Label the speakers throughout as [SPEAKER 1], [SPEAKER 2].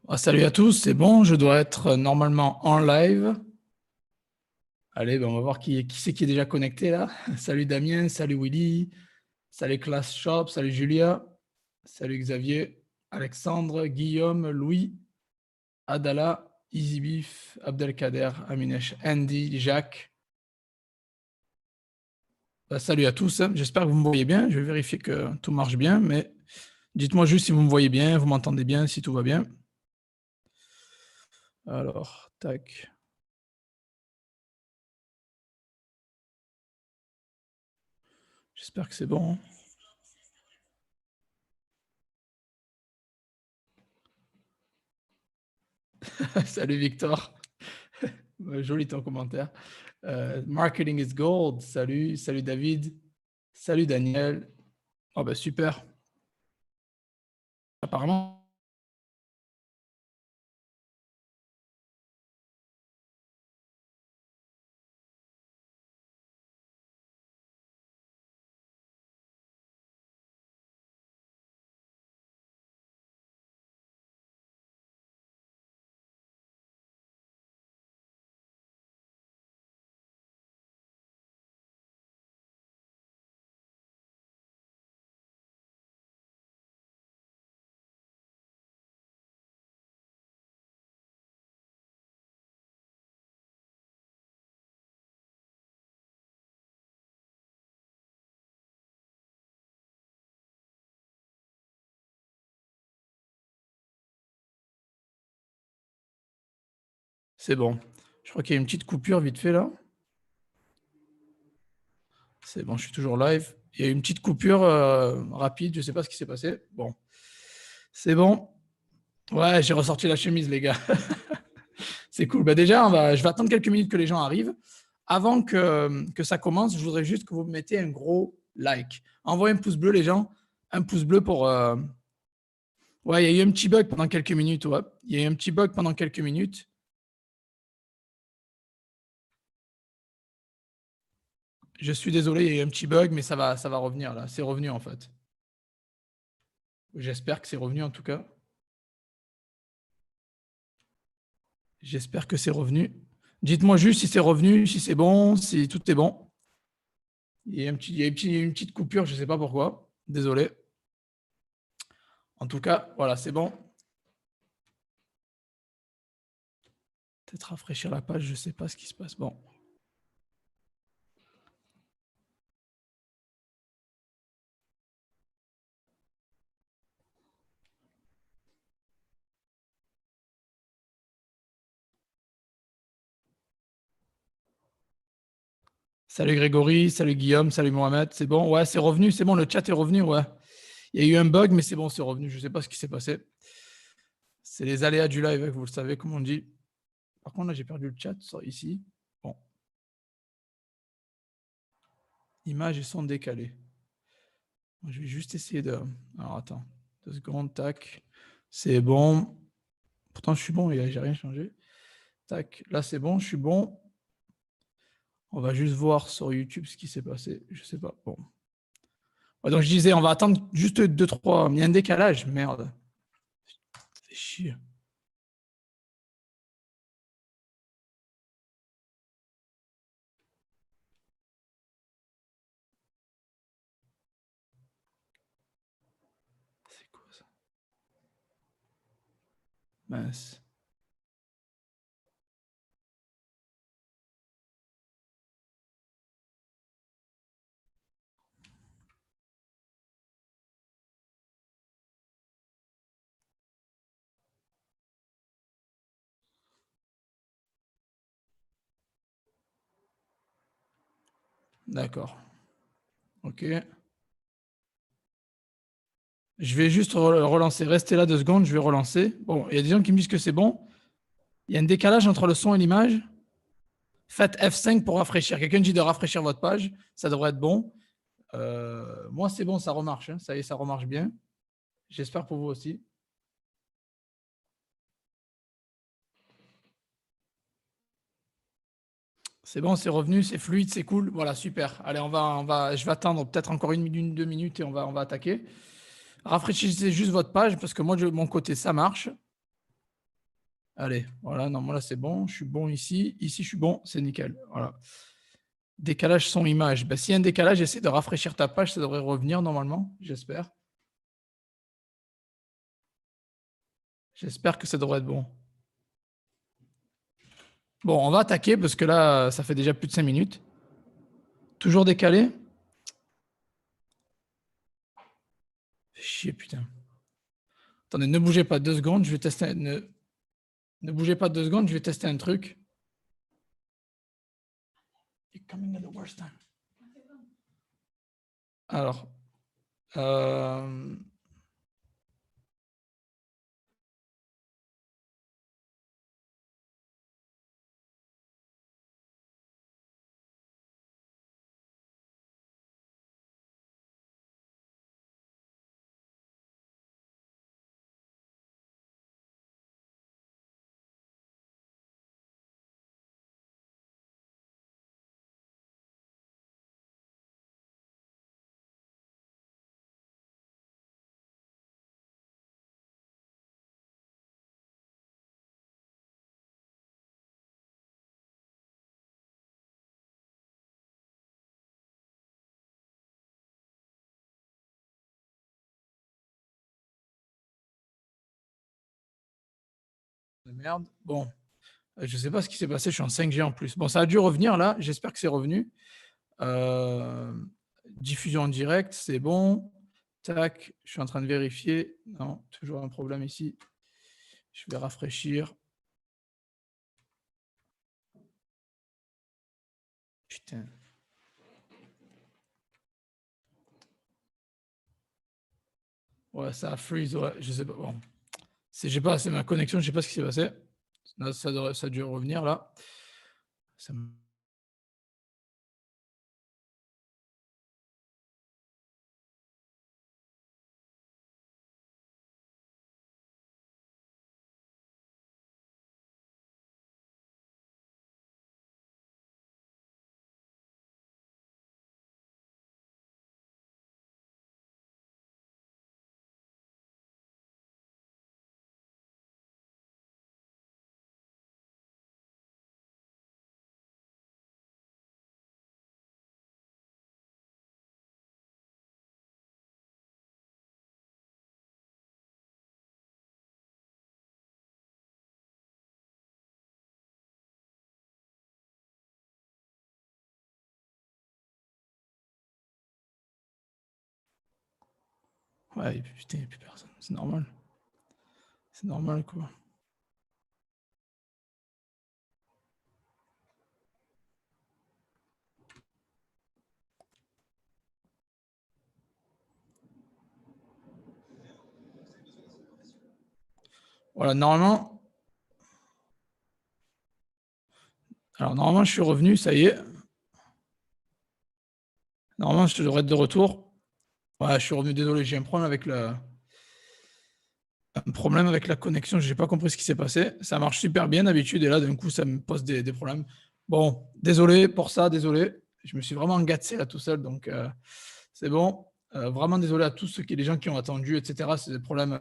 [SPEAKER 1] Ah, salut à tous, c'est bon, je dois être normalement en live. Allez, ben on va voir qui c'est qui est déjà connecté là. Salut Damien, salut Willy, salut Class Shop, salut Julia, salut Xavier, Alexandre, Guillaume, Louis, Adala, Easy Beef, Abdelkader, Aminesh, Andy, Jacques. Salut à tous, hein. J'espère que vous me voyez bien. Je vais vérifier que tout marche bien, mais dites-moi juste si vous me voyez bien, vous m'entendez bien, si tout va bien. Alors, tac. J'espère que c'est bon. Salut Victor. Joli ton commentaire. Marketing is gold. Salut, salut David. Salut Daniel. Oh bah super. Apparemment, c'est bon. Je crois qu'il y a une petite coupure vite fait là. C'est bon, je suis toujours live. Il y a une petite coupure rapide, je ne sais pas ce qui s'est passé. Bon, c'est bon. Ouais, j'ai ressorti la chemise, les gars. C'est cool. Bah déjà, je vais attendre quelques minutes que les gens arrivent. Avant que ça commence, je voudrais juste que vous mettez un gros like. Envoyez un pouce bleu, les gens. Un pouce bleu pour, ouais, il y a eu un petit bug pendant quelques minutes. Ouais. Il y a eu un petit bug pendant quelques minutes. Je suis désolé, il y a eu un petit bug, mais ça va revenir là. C'est revenu en fait. J'espère que c'est revenu en tout cas. J'espère que c'est revenu. Dites-moi juste si c'est revenu, si c'est bon, si tout est bon. Il y a, une petite coupure, je ne sais pas pourquoi. Désolé. En tout cas, voilà, c'est bon. Peut-être rafraîchir la page, je ne sais pas ce qui se passe. Bon. Salut Grégory, salut Guillaume, salut Mohamed. C'est bon? Ouais, c'est revenu, c'est bon, le chat est revenu, ouais. Il y a eu un bug, mais c'est bon, c'est revenu. Je ne sais pas ce qui s'est passé. C'est les aléas du live, hein, vous le savez, comme on dit. Par contre, là, j'ai perdu le chat ici. Bon. Images et son décalés. Je vais juste essayer de... Alors, attends. 2 secondes, tac. C'est bon. Pourtant, je suis bon, j'ai rien changé. Tac. Là, c'est bon, je suis bon. On va juste voir sur YouTube ce qui s'est passé. Je sais pas. Bon. Ouais, donc, je disais, on va attendre juste 2-3. Il y a un décalage. Merde. C'est chier. C'est quoi ça? Mince. D'accord. OK. Je vais juste relancer. Restez là 2 secondes, je vais relancer. Bon, il y a des gens qui me disent que c'est bon. Il y a un décalage entre le son et l'image. Faites F5 pour rafraîchir. Quelqu'un dit de rafraîchir votre page. Ça devrait être bon. Moi, c'est bon, ça remarche. Hein. Ça y est, ça remarche bien. J'espère pour vous aussi. C'est bon, c'est revenu, c'est fluide, c'est cool. Voilà, super. Allez, je vais attendre peut-être encore 1 minute, 2 minutes et on va attaquer. Rafraîchissez juste votre page parce que moi, de mon côté, ça marche. Allez, voilà, normalement là c'est bon. Je suis bon ici. Ici, je suis bon. C'est nickel. Voilà. Décalage son image. Ben, s'il y a un décalage, essaie de rafraîchir ta page. Ça devrait revenir normalement. J'espère. J'espère que ça devrait être bon. Bon, on va attaquer parce que là, ça fait déjà plus de 5 minutes. Toujours décalé. Chier, putain. Attendez, ne bougez pas 2 secondes. Je vais tester. Ne bougez pas 2 secondes. Je vais tester un truc. You're coming at the worst time. Alors. Merde. Bon. Je ne sais pas ce qui s'est passé. Je suis en 5G en plus. Bon, ça a dû revenir là. J'espère que c'est revenu. Diffusion en direct, c'est bon. Tac, je suis en train de vérifier. Non, toujours un problème ici. Je vais rafraîchir. Putain. Ouais, ça a freeze, ouais, je sais pas. Bon. Je sais pas, c'est ma connexion, je sais pas ce qui s'est passé. Là, ça a dû revenir là. Ça me- Ouais, putain, il n'y a plus personne. C'est normal. C'est normal, quoi. Voilà, normalement. Alors, normalement, je suis revenu, ça y est. Normalement, je devrais être de retour. Ouais, je suis revenu, désolé, j'ai un problème avec la connexion, je n'ai pas compris ce qui s'est passé. Ça marche super bien d'habitude et là, d'un coup, ça me pose des problèmes. Bon, désolé pour ça, désolé. Je me suis vraiment gâté là tout seul, donc c'est bon. Vraiment désolé à tous les gens qui ont attendu, etc. C'est des problèmes,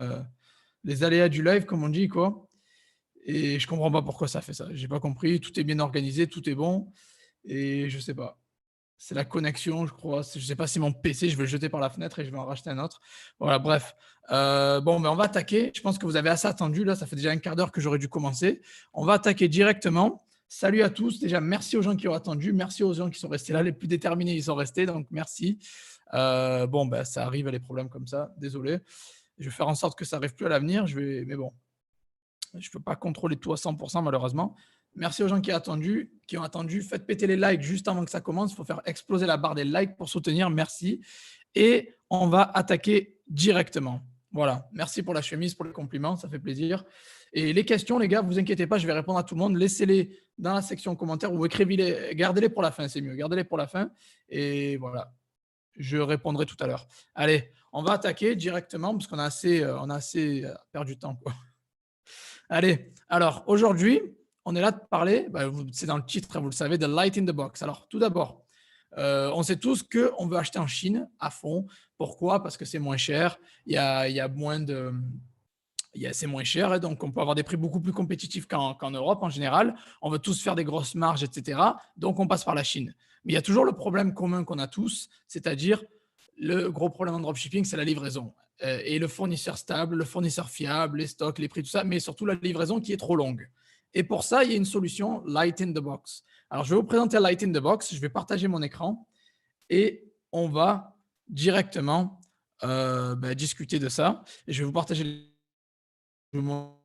[SPEAKER 1] les aléas du live, comme on dit, quoi. Et je comprends pas pourquoi ça fait ça. J'ai pas compris. Tout est bien organisé, tout est bon. Et je sais pas. C'est la connexion, je crois. Je ne sais pas si mon PC, je vais le jeter par la fenêtre et je vais en racheter un autre. Voilà, bref. Bon, mais on va attaquer. Je pense que vous avez assez attendu. Là, ça fait déjà un quart d'heure que j'aurais dû commencer. On va attaquer directement. Salut à tous. Déjà, merci aux gens qui ont attendu. Merci aux gens qui sont restés là. Les plus déterminés, ils sont restés. Donc, merci. Bon, ben, ça arrive, les problèmes comme ça. Désolé. Je vais faire en sorte que ça n'arrive plus à l'avenir. Mais bon, je ne peux pas contrôler tout à 100% malheureusement. Merci aux gens qui ont attendu. Faites péter les likes juste avant que ça commence. Il faut faire exploser la barre des likes pour soutenir. Merci. Et on va attaquer directement. Voilà. Merci pour la chemise, pour les compliments. Ça fait plaisir. Et les questions, les gars, vous inquiétez pas, je vais répondre à tout le monde. Laissez-les dans la section commentaires ou écrivez-les. Gardez-les pour la fin, c'est mieux. Gardez-les pour la fin. Et voilà. Je répondrai tout à l'heure. Allez, on va attaquer directement parce qu'on a assez perdu de temps, quoi. Allez, alors aujourd'hui, on est là de parler, c'est dans le titre, vous le savez, de Light in the Box. Alors tout d'abord, on sait tous qu'on veut acheter en Chine à fond. Pourquoi? Parce que c'est moins cher, il y a moins de c'est moins cher, et donc on peut avoir des prix beaucoup plus compétitifs qu'en Europe en général. On veut tous faire des grosses marges, etc. Donc on passe par la Chine. Mais il y a toujours le problème commun qu'on a tous, c'est-à-dire le gros problème en dropshipping, c'est la livraison. Et le fournisseur stable, le fournisseur fiable, les stocks, les prix, tout ça, mais surtout la livraison qui est trop longue. Et pour ça, il y a une solution, Light in the Box. Alors, je vais vous présenter Light in the Box. Je vais partager mon écran et on va directement discuter de ça. Et je vais vous partager mon.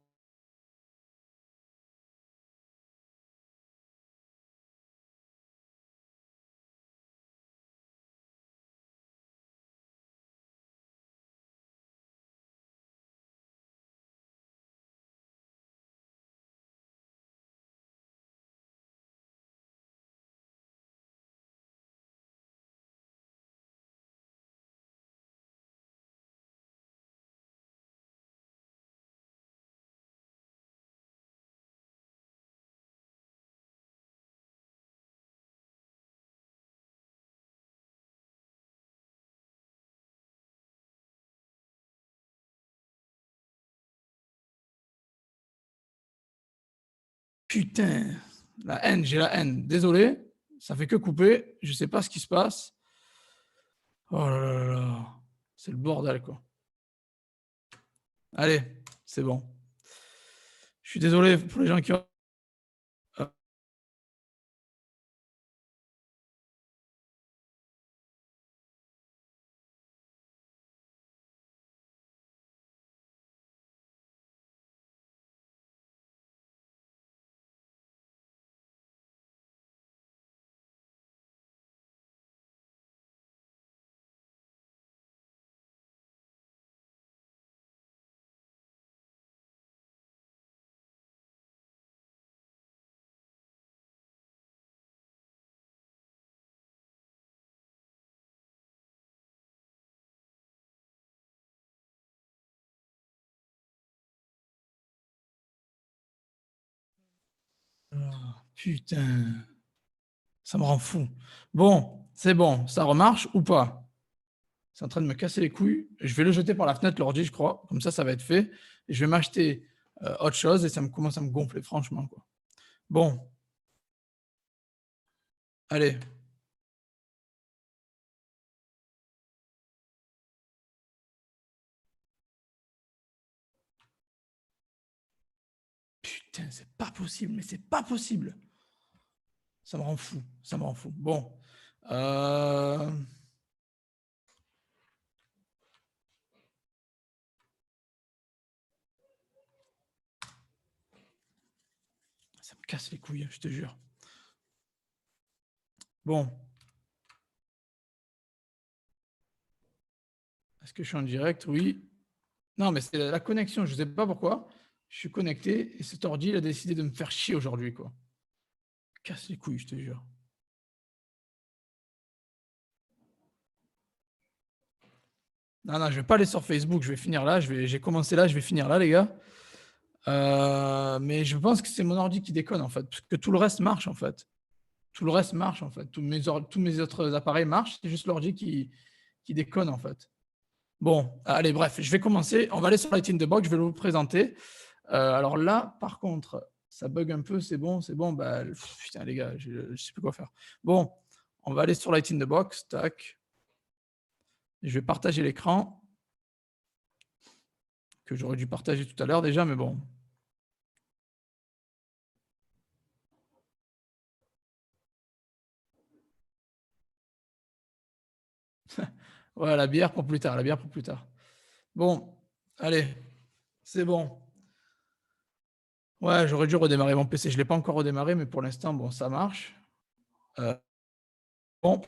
[SPEAKER 1] Putain, la haine, j'ai la haine. Désolé, ça fait que couper. Je sais pas ce qui se passe. Oh là là là là. C'est le bordel, quoi. Allez, c'est bon. Je suis désolé pour les gens qui ont. Putain, ça me rend fou. Bon, c'est bon, ça remarche ou pas? C'est en train de me casser les couilles. Je vais le jeter par la fenêtre, l'ordi, je crois. Comme ça va être fait. Et je vais m'acheter autre chose et ça me commence à me gonfler, franchement, quoi. Bon, allez. Putain, c'est pas possible, mais c'est pas possible. Ça me rend fou, ça me rend fou. Bon. Euh... Ça me casse les couilles, je te jure. Bon. Est-ce que je suis en direct? Oui. Non, mais c'est la connexion. Je ne sais pas pourquoi. Je suis connecté et cet ordi, il a décidé de me faire chier aujourd'hui, quoi. Casse les couilles, je te jure. Non, non, je vais pas aller sur Facebook. Je vais finir là. J'ai commencé là, je vais finir là, les gars. Mais je pense que c'est mon ordi qui déconne, en fait. Parce que tout le reste marche, en fait. Tout le reste marche, en fait. Tous mes autres appareils marchent. C'est juste l'ordi qui déconne, en fait. Bon, allez, bref, je vais commencer. On va aller sur Light in the Box. Je vais vous le présenter. Alors là, par contre, ça bug un peu. C'est bon, c'est bon. Bah, putain, les gars, je ne sais plus quoi faire. Bon, on va aller sur Light in the Box. Tac. Je vais partager l'écran que j'aurais dû partager tout à l'heure déjà, mais bon. Voilà, la bière pour plus tard, la bière pour plus tard. Bon, allez, c'est bon. Ouais, j'aurais dû redémarrer mon PC. Je ne l'ai pas encore redémarré, mais pour l'instant, bon, ça marche. Bon,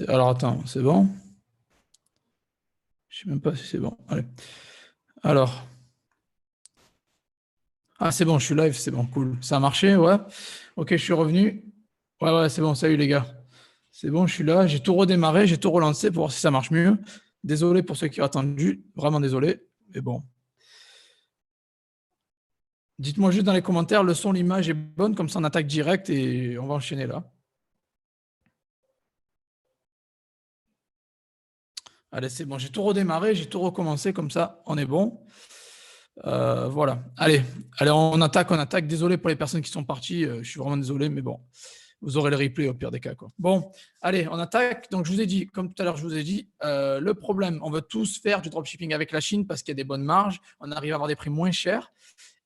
[SPEAKER 1] Alors, attends, c'est bon? Je sais même pas si c'est bon. Allez. Alors. Ah, c'est bon, je suis live, c'est bon, cool. Ça a marché, ouais. Ok, je suis revenu. Ouais, c'est bon, salut les gars. C'est bon, je suis là. J'ai tout redémarré, j'ai tout relancé pour voir si ça marche mieux. Désolé pour ceux qui ont attendu, vraiment désolé. Mais bon. Dites-moi juste dans les commentaires, le son, l'image est bonne, comme ça on attaque direct et on va enchaîner là. Allez, c'est bon, j'ai tout redémarré, j'ai tout recommencé, comme ça on est bon. Voilà. Allez, on attaque. Désolé pour les personnes qui sont parties, je suis vraiment désolé, mais bon, vous aurez le replay au pire des cas, quoi. Bon, allez, on attaque. Donc, je vous ai dit, comme tout à l'heure, je vous ai dit, le problème, on veut tous faire du dropshipping avec la Chine parce qu'il y a des bonnes marges, on arrive à avoir des prix moins chers.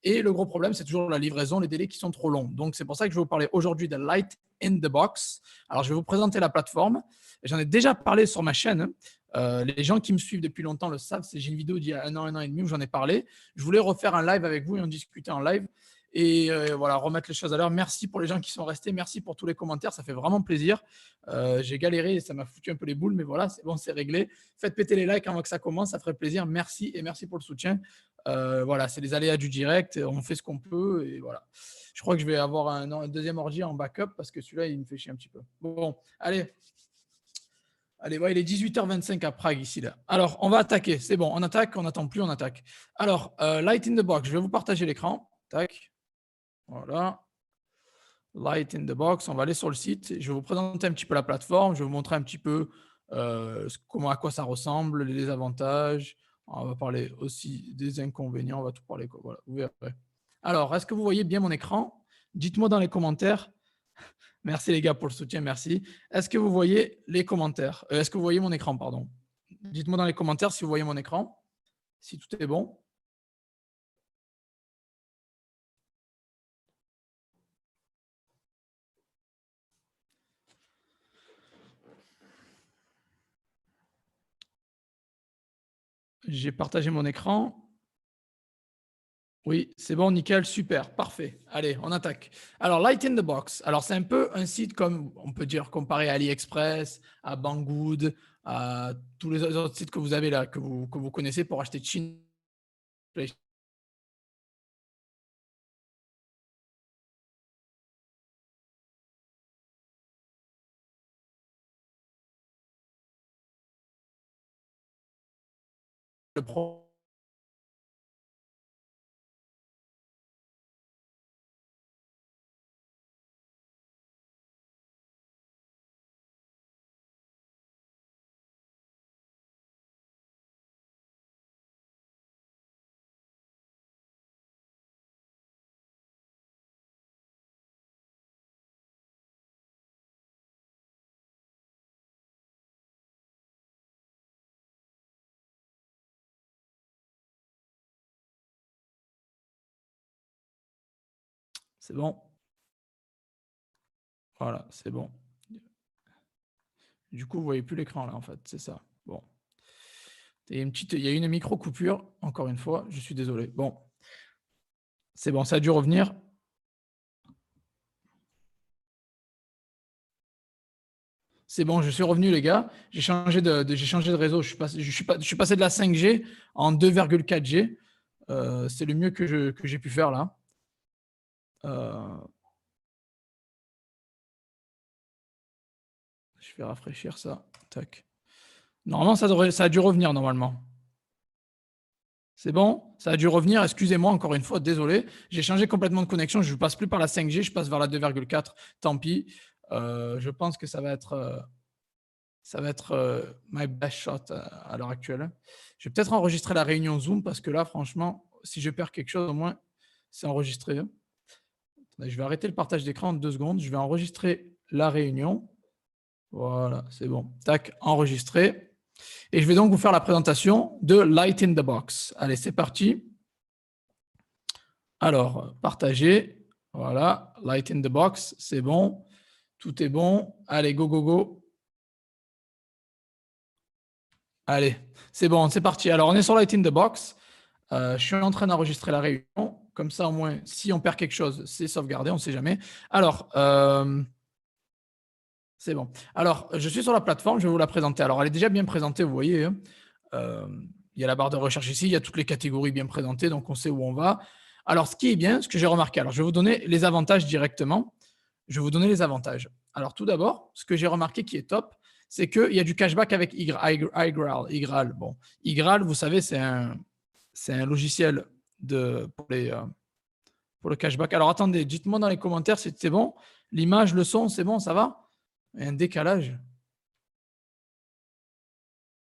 [SPEAKER 1] Et le gros problème, c'est toujours la livraison, les délais qui sont trop longs. Donc, c'est pour ça que je vais vous parler aujourd'hui de Light in the Box. Alors, je vais vous présenter la plateforme. J'en ai déjà parlé sur ma chaîne. Les gens qui me suivent depuis longtemps le savent. J'ai une vidéo d'il y a un an et demi où j'en ai parlé. Je voulais refaire un live avec vous et en discuter en live. Et voilà, remettre les choses à l'heure. Merci pour les gens qui sont restés. Merci pour tous les commentaires. Ça fait vraiment plaisir. J'ai galéré et ça m'a foutu un peu les boules, mais voilà, c'est bon, c'est réglé. Faites péter les likes avant que ça commence. Ça ferait plaisir. Merci et merci pour le soutien. Voilà, c'est les aléas du direct. On fait ce qu'on peut et voilà. Je crois que je vais avoir un deuxième ordi en backup parce que celui-là, il me fait chier un petit peu. Bon, allez. Allez, ouais, il est 18h25 à Prague ici. Là. Alors, on va attaquer. C'est bon, on attaque, on n'attend plus, on attaque. Alors, Light in the Box, je vais vous partager l'écran. Tac. Voilà. Light in the Box, on va aller sur le site. Je vais vous présenter un petit peu la plateforme. Je vais vous montrer un petit peu à quoi ça ressemble, les avantages. On va parler aussi des inconvénients. On va tout parler. Quoi. Voilà, vous verrez. Alors, est-ce que vous voyez bien mon écran? Dites-moi dans les commentaires. Merci les gars pour le soutien, merci. Est-ce que vous voyez les commentaires? Est-ce que vous voyez mon écran, pardon? Dites-moi dans les commentaires si vous voyez mon écran, si tout est bon. J'ai partagé mon écran. Oui, c'est bon, nickel, super, parfait. Allez, on attaque. Alors, Light in the Box. Alors, c'est un peu un site comme, on peut dire, comparé à AliExpress, à Banggood, à tous les autres sites que vous avez là, que vous connaissez pour acheter de Chine. Le pro C'est bon. Voilà, c'est bon. Du coup, vous ne voyez plus l'écran là, en fait, c'est ça. Bon. Il y a une micro-coupure, encore une fois, je suis désolé. Bon, c'est bon, ça a dû revenir. C'est bon, je suis revenu, les gars. J'ai changé de réseau. Je suis passé de la 5G en 2,4G. C'est le mieux que j'ai pu faire là. Je vais rafraîchir ça. Tac. Normalement, ça a dû revenir normalement. C'est bon? Ça a dû revenir. Excusez-moi encore une fois, désolé. J'ai changé complètement de connexion. Je ne passe plus par la 5G, je passe vers la 2,4. Tant pis. Je pense que ça va être my best shot à l'heure actuelle. Je vais peut-être enregistrer la réunion Zoom parce que là, franchement, si je perds quelque chose, au moins, c'est enregistré. Je vais arrêter le partage d'écran en 2 secondes. Je vais enregistrer la réunion. Voilà, c'est bon. Tac, enregistré. Et je vais donc vous faire la présentation de Light in the Box. Allez, c'est parti. Alors, partager. Voilà, Light in the Box, c'est bon. Tout est bon. Allez, go, go, go. Allez, c'est bon, c'est parti. Alors, on est sur Light in the Box. Je suis en train d'enregistrer la réunion. Comme ça, au moins, si on perd quelque chose, c'est sauvegardé, on ne sait jamais. Alors, C'est bon. Alors, je suis sur la plateforme, je vais vous la présenter. Alors, elle est déjà bien présentée, vous voyez, hein. Il y a la barre de recherche ici, il y a toutes les catégories bien présentées, donc on sait où on va. Alors, ce qui est bien, ce que j'ai remarqué, alors je vais vous donner les avantages directement. Je vais vous donner les avantages. Alors, tout d'abord, ce que j'ai remarqué qui est top, c'est qu'il y a du cashback avec iGral. Bon, iGral, vous savez, c'est un logiciel pour le cashback. Alors, attendez, dites-moi dans les commentaires si c'est bon. L'image, le son, c'est bon, ça va? Il y a un décalage.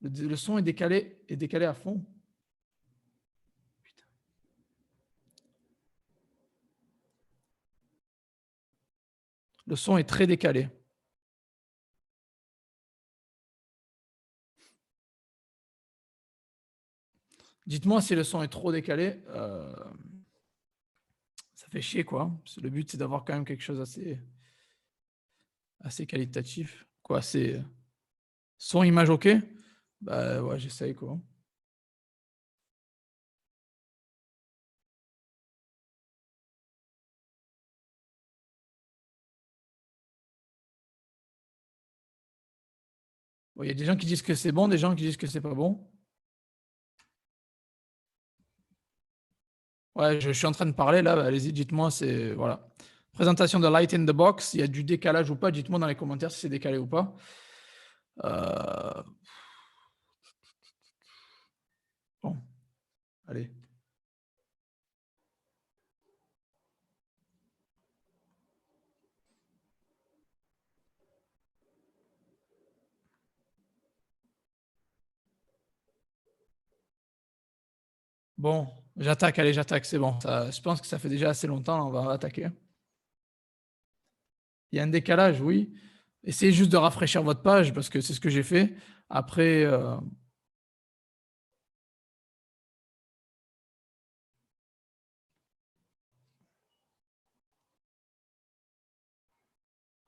[SPEAKER 1] Le son est décalé à fond. Putain. Le son est très décalé. Dites-moi si le son est trop décalé. Ça fait chier, quoi. Le but, c'est d'avoir quand même quelque chose assez qualitatif. Quoi, c'est son, image, OK? Bah ouais, j'essaye, quoi. Bon, il y a des gens qui disent que c'est bon, des gens qui disent que c'est pas bon. Ouais, je suis en train de parler là, bah, allez-y, dites-moi, c'est voilà. Présentation de Light in the Box, il y a du décalage ou pas, dites-moi dans les commentaires si c'est décalé ou pas. Bon, allez. Bon, j'attaque, allez, j'attaque, c'est bon. Je pense que ça fait déjà assez longtemps, on va attaquer. Il y a un décalage, oui. Essayez juste de rafraîchir votre page parce que c'est ce que j'ai fait. Après,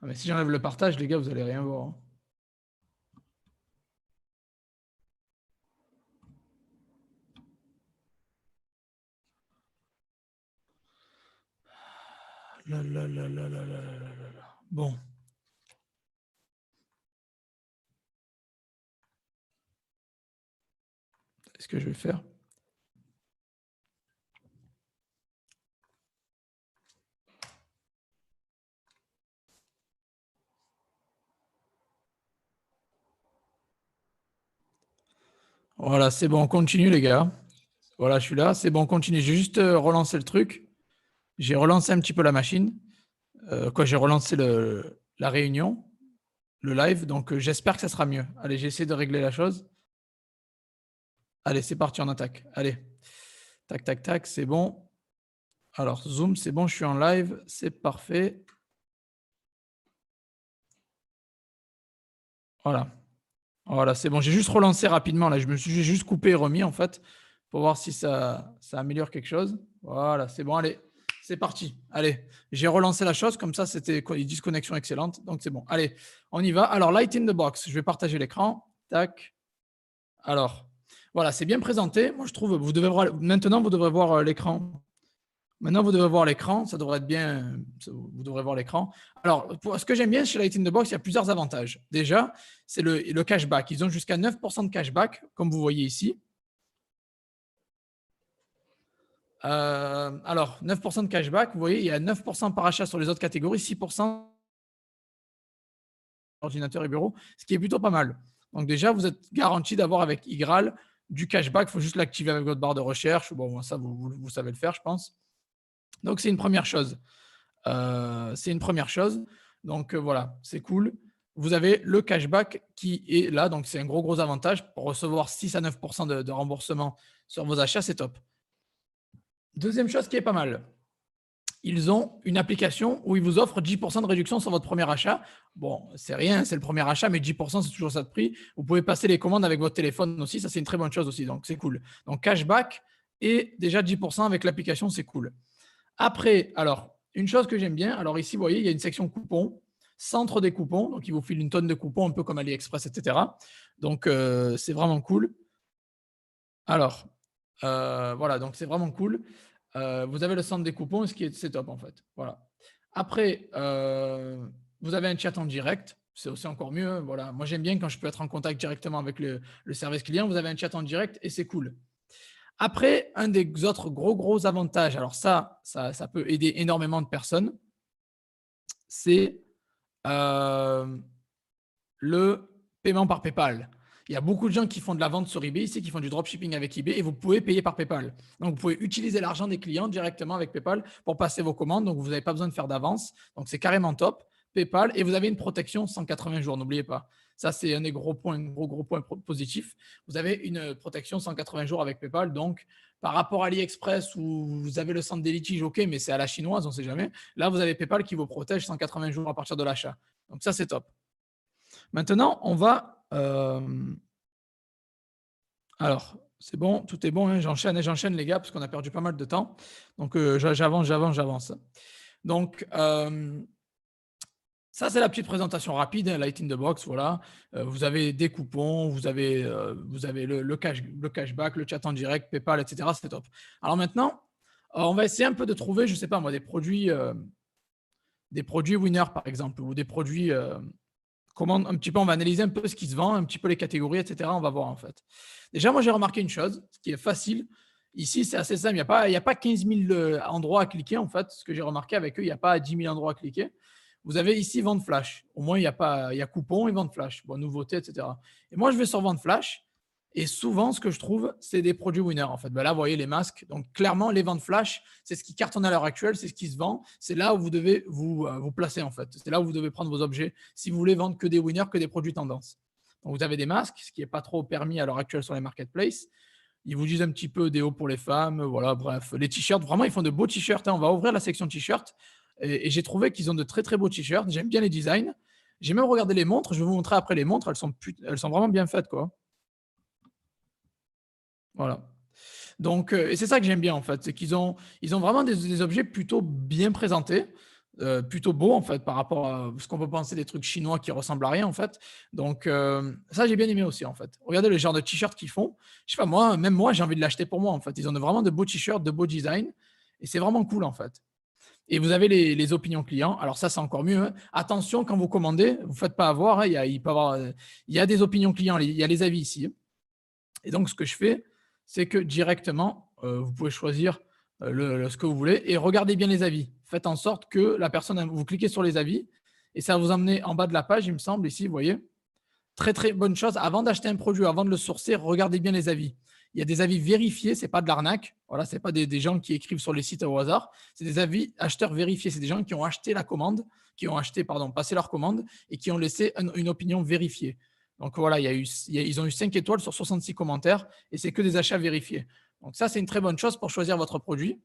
[SPEAKER 1] mais si j'enlève le partage, les gars, vous allez rien voir, hein. Là, là, là, là, là, là, là, là, là. Bon. Qu'est-ce que je vais faire? Voilà, c'est bon, on continue, les gars. Voilà, je suis là, c'est bon, on continue. J'ai juste relancé le truc. J'ai relancé un petit peu la machine. J'ai relancé la réunion, le live. Donc, j'espère que ça sera mieux. Allez, j'ai essayé de régler la chose. Allez, c'est parti, on attaque. Allez. Tac, tac, tac, c'est bon. Alors, Zoom, c'est bon, je suis en live. C'est parfait. Voilà. Voilà, c'est bon. J'ai juste relancé rapidement. Là, je me suis juste coupé et remis, en fait, pour voir si ça améliore quelque chose. Voilà, c'est bon. Allez, c'est parti. Allez, j'ai relancé la chose. Comme ça, c'était une disconnexion excellente. Donc, c'est bon. Allez, on y va. Alors, Light in the Box. Je vais partager l'écran. Tac. Alors, voilà, c'est bien présenté. Moi, je trouve, maintenant, vous devrez voir l'écran. Maintenant, vous devrez voir l'écran. Ça devrait être bien. Vous devrez voir l'écran. Alors, ce que j'aime bien chez Light in the Box, il y a plusieurs avantages. Déjà, c'est le cashback. Ils ont jusqu'à 9% de cashback, comme vous voyez ici. Alors, 9% de cashback, vous voyez, il y a 9% par achat sur les autres catégories, 6% ordinateur et bureau, ce qui est plutôt pas mal. Donc déjà, vous êtes garanti d'avoir avec iGral du cashback. Il faut juste l'activer avec votre barre de recherche. Bon, ça, vous savez le faire, je pense. Donc, c'est une première chose. Donc, voilà, c'est cool. Vous avez le cashback qui est là. Donc, c'est un gros avantage pour recevoir 6 à 9% de remboursement sur vos achats. C'est top. Deuxième chose qui est pas mal. Ils ont une application où ils vous offrent 10% de réduction sur votre premier achat. Bon, c'est rien, c'est le premier achat, mais 10%, c'est toujours ça de prix. Vous pouvez passer les commandes avec votre téléphone aussi. Ça, c'est une très bonne chose aussi. Donc, c'est cool. Donc, cashback et déjà 10% avec l'application, c'est cool. Après, alors, une chose que j'aime bien, alors ici, vous voyez, il y a une section coupons, centre des coupons, donc il vous file une tonne de coupons, un peu comme AliExpress, etc. Donc, c'est vraiment cool. Alors, voilà, donc c'est vraiment cool. Vous avez le centre des coupons, c'est top en fait. Voilà. Après, vous avez un chat en direct. c'est aussi encore mieux. Voilà. Moi, j'aime bien quand je peux être en contact directement avec le service client. Vous avez un chat en direct et c'est cool. Après, un des autres gros avantages, alors ça peut aider énormément de personnes, c'est le paiement par PayPal. Il y a beaucoup de gens qui font de la vente sur eBay ici, qui font du dropshipping avec eBay et vous pouvez payer par PayPal. Donc, vous pouvez utiliser l'argent des clients directement avec PayPal pour passer vos commandes. Donc, vous n'avez pas besoin de faire d'avance. Donc, c'est carrément top. PayPal et vous avez une protection 180 jours. N'oubliez pas. Ça, c'est un des gros points, gros point positif. Vous avez une protection 180 jours avec PayPal. Donc, par rapport à AliExpress où vous avez le centre des litiges, ok, mais c'est à la chinoise, on ne sait jamais. Là, vous avez PayPal qui vous protège 180 jours à partir de l'achat. Donc, ça, c'est top. Maintenant, on va. Alors, c'est bon, tout est bon. Hein, j'enchaîne, les gars, parce qu'on a perdu pas mal de temps. Donc, j'avance. Donc, ça, c'est la petite présentation rapide, hein, Light in the Box. Voilà. Vous avez des coupons, vous avez le cashback, le chat en direct, PayPal, etc. C'est top. Alors maintenant, on va essayer un peu de trouver, je ne sais pas moi, des produits winners, par exemple, ou des produits. Un petit peu, on va analyser un peu ce qui se vend, un petit peu les catégories, etc. On va voir en fait. Déjà, moi, j'ai remarqué une chose, ce qui est facile. Ici, c'est assez simple. Il n'y a pas 15 000 endroits à cliquer en fait. Ce que j'ai remarqué avec eux, il n'y a pas 10 000 endroits à cliquer. Vous avez ici vente flash. Au moins, il y a coupons et vente flash. Bon, nouveautés, etc. Et moi, je vais sur vente flash. Et souvent, ce que je trouve, c'est des produits winners. En fait, ben là, vous voyez les masques. Donc, clairement, les ventes flash, c'est ce qui cartonne à l'heure actuelle, c'est ce qui se vend. C'est là où vous devez vous placer, en fait. C'est là où vous devez prendre vos objets si vous voulez vendre que des winners, que des produits tendance. Donc, vous avez des masques, ce qui n'est pas trop permis à l'heure actuelle sur les marketplaces. Ils vous disent un petit peu des hauts pour les femmes. Voilà, bref. Les t-shirts, vraiment, ils font de beaux t-shirts. Hein. On va ouvrir la section t-shirts. Et j'ai trouvé qu'ils ont de très, très beaux t-shirts. J'aime bien les designs. J'ai même regardé les montres. Je vais vous montrer après les montres. Elles sont vraiment bien faites, quoi. Voilà. Donc, et c'est ça que j'aime bien en fait, c'est ils ont vraiment des objets plutôt bien présentés, plutôt beaux en fait par rapport à ce qu'on peut penser des trucs chinois qui ressemblent à rien en fait. Donc, ça j'ai bien aimé aussi en fait. Regardez le genre de t-shirt qu'ils font. Je sais pas moi, même moi j'ai envie de l'acheter pour moi en fait. Ils ont vraiment de beaux t-shirts, de beaux designs et c'est vraiment cool en fait. Et vous avez les opinions clients. Alors ça, c'est encore mieux. Hein. Attention, quand vous commandez, vous ne faites pas avoir. Hein, il y a des opinions clients, il y a les avis ici. Et donc, ce que je fais, c'est que directement, vous pouvez choisir ce que vous voulez et regardez bien les avis. Faites en sorte que la personne, vous cliquez sur les avis et ça va vous emmener en bas de la page, il me semble, ici, vous voyez. Très, très bonne chose. Avant d'acheter un produit, avant de le sourcer, regardez bien les avis. Il y a des avis vérifiés, ce n'est pas de l'arnaque. Voilà, ce n'est pas des gens qui écrivent sur les sites au hasard. C'est des avis acheteurs vérifiés. C'est des gens qui ont acheté la commande, passé leur commande et qui ont laissé une opinion vérifiée. Donc voilà, ils ont eu 5 étoiles sur 66 commentaires et c'est que des achats vérifiés. Donc ça, c'est une très bonne chose pour choisir votre produit.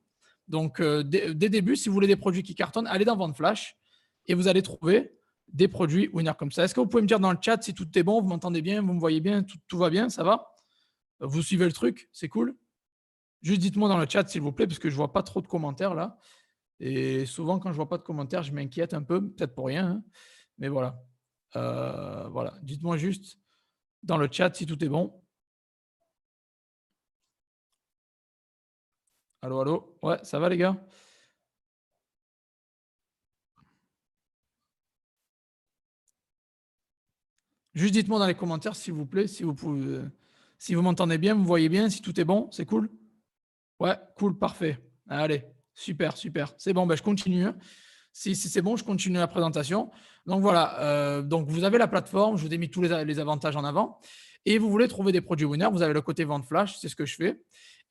[SPEAKER 1] Donc dès début, si vous voulez des produits qui cartonnent, allez dans Vente Flash et vous allez trouver des produits winners comme ça. Est-ce que vous pouvez me dire dans le chat si tout est bon, vous m'entendez bien, vous me voyez bien, tout va bien, ça va? Vous suivez le truc, c'est cool? Juste dites-moi dans le chat s'il vous plaît, parce que je ne vois pas trop de commentaires là. Et souvent, quand je ne vois pas de commentaires, je m'inquiète un peu, peut-être pour rien, hein. Mais voilà. Voilà. Dites-moi juste dans le chat si tout est bon. Allô, allô? Ouais, ça va les gars? Juste dites-moi dans les commentaires s'il vous plaît, si vous pouvez, si vous m'entendez bien, vous me voyez bien, si tout est bon, c'est cool? Ouais, cool, parfait. Allez, super, super. C'est bon, ben, je continue. Hein. Si c'est bon, je continue la présentation. Donc voilà, donc vous avez la plateforme, je vous ai mis tous les avantages en avant. Et vous voulez trouver des produits winners, vous avez le côté vente flash, c'est ce que je fais.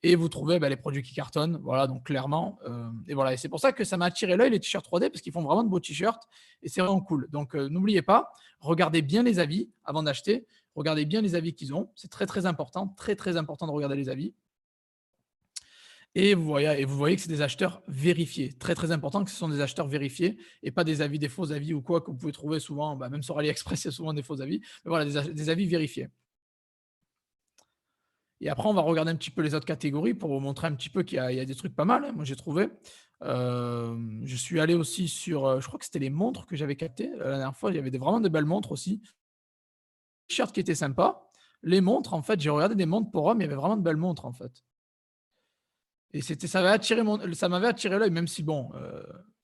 [SPEAKER 1] Et vous trouvez les produits qui cartonnent, voilà, donc clairement. Et voilà, et c'est pour ça que ça m'a attiré l'œil, les t-shirts 3D, parce qu'ils font vraiment de beaux t-shirts et c'est vraiment cool. Donc n'oubliez pas, regardez bien les avis avant d'acheter, regardez bien les avis qu'ils ont. C'est très, très, très important de regarder les avis. Et vous voyez que c'est des acheteurs vérifiés. Très, très important que ce sont des acheteurs vérifiés et pas des faux avis ou quoi que vous pouvez trouver souvent, même sur AliExpress, il y a souvent des faux avis. Mais voilà, des avis vérifiés. Et après, on va regarder un petit peu les autres catégories pour vous montrer un petit peu qu'il y a des trucs pas mal. Hein, moi, j'ai trouvé. Je suis allé aussi sur, je crois que c'était les montres que j'avais captées. La dernière fois, il y avait vraiment de belles montres aussi. T-shirt qui était sympa. Les montres, en fait, j'ai regardé des montres pour hommes, il y avait vraiment de belles montres, en fait. Et ça m'avait attiré l'œil, même si bon,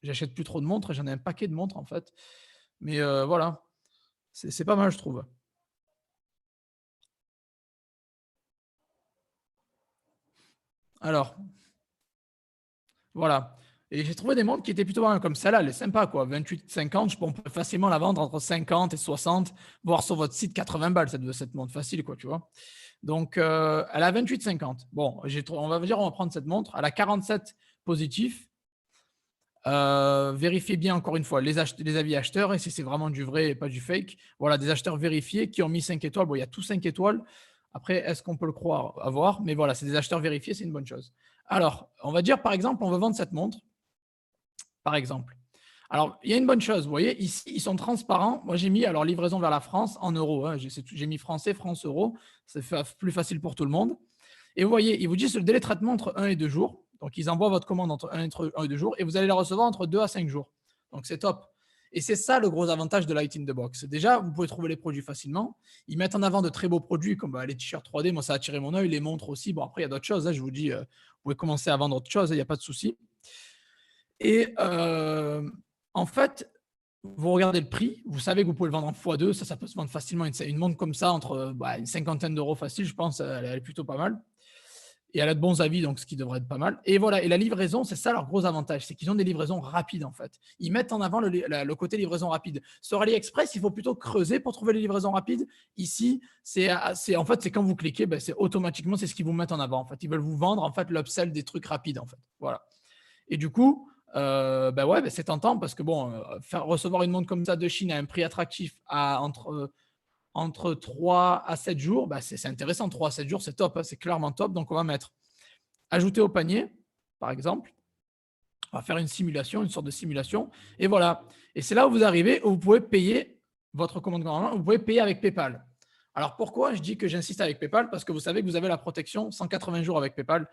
[SPEAKER 1] j'achète plus trop de montres et j'en ai un paquet de montres en fait. Mais voilà. C'est pas mal, je trouve. Alors, voilà. Et j'ai trouvé des montres qui étaient plutôt pas mal, comme celle-là, elle est sympa, quoi. 28,50, on peut facilement la vendre entre 50 et 60, voire sur votre site 80 balles, cette montre facile, quoi, tu vois. Donc, elle a 28,50. Bon, on va dire, on va prendre cette montre. Elle a 47 positifs. Vérifiez bien encore une fois les avis acheteurs et si c'est vraiment du vrai et pas du fake. Voilà, des acheteurs vérifiés qui ont mis 5 étoiles. Bon, il y a tous 5 étoiles. Après, est-ce qu'on peut le croire? À voir. Mais voilà, c'est des acheteurs vérifiés, c'est une bonne chose. Alors, on va dire par exemple, on veut vendre cette montre, par exemple. Alors, il y a une bonne chose, vous voyez, ici, ils sont transparents. Moi, j'ai mis alors livraison vers la France en euros, hein. J'ai mis français, France, euro. C'est plus facile pour tout le monde. Et vous voyez, ils vous disent le délai de traitement entre 1 et 2 jours. Donc, ils envoient votre commande entre 1 et 2 jours et vous allez la recevoir entre 2 à 5 jours. Donc, c'est top. Et c'est ça le gros avantage de Light in the Box. Déjà, vous pouvez trouver les produits facilement. Ils mettent en avant de très beaux produits comme les t-shirts 3D. Moi, ça a attiré mon œil. Les montres aussi. Bon, après, il y a d'autres choses, hein. Je vous dis, vous pouvez commencer à vendre autre chose. Il n'y a pas de souci. Et en fait, vous regardez le prix, vous savez que vous pouvez le vendre en x2, ça peut se vendre facilement. Une montre comme ça, entre une cinquantaine d'euros facile, je pense, elle est plutôt pas mal. Et elle a de bons avis, donc ce qui devrait être pas mal. Et voilà, et la livraison, c'est ça leur gros avantage, c'est qu'ils ont des livraisons rapides en fait. Ils mettent en avant le côté livraison rapide. Sur AliExpress, il faut plutôt creuser pour trouver les livraisons rapides. Ici, en fait, c'est quand vous cliquez, ben, c'est automatiquement, c'est ce qu'ils vous mettent en avant. En fait, ils veulent vous vendre en fait l'upsell des trucs rapides en fait. Voilà. Et du coup, bah ouais, bah c'est tentant parce que bon, faire recevoir une montre comme ça de Chine à un prix attractif entre 3 à 7 jours, bah c'est intéressant. 3 à 7 jours, c'est top, hein, c'est clairement top. Donc, on va mettre ajouter au panier, par exemple. On va faire une simulation, une sorte de simulation. Et voilà. Et c'est là où vous arrivez, où vous pouvez payer votre commande en ligne, vous pouvez payer avec PayPal. Alors pourquoi je dis que j'insiste avec PayPal? Parce que vous savez que vous avez la protection 180 jours avec PayPal.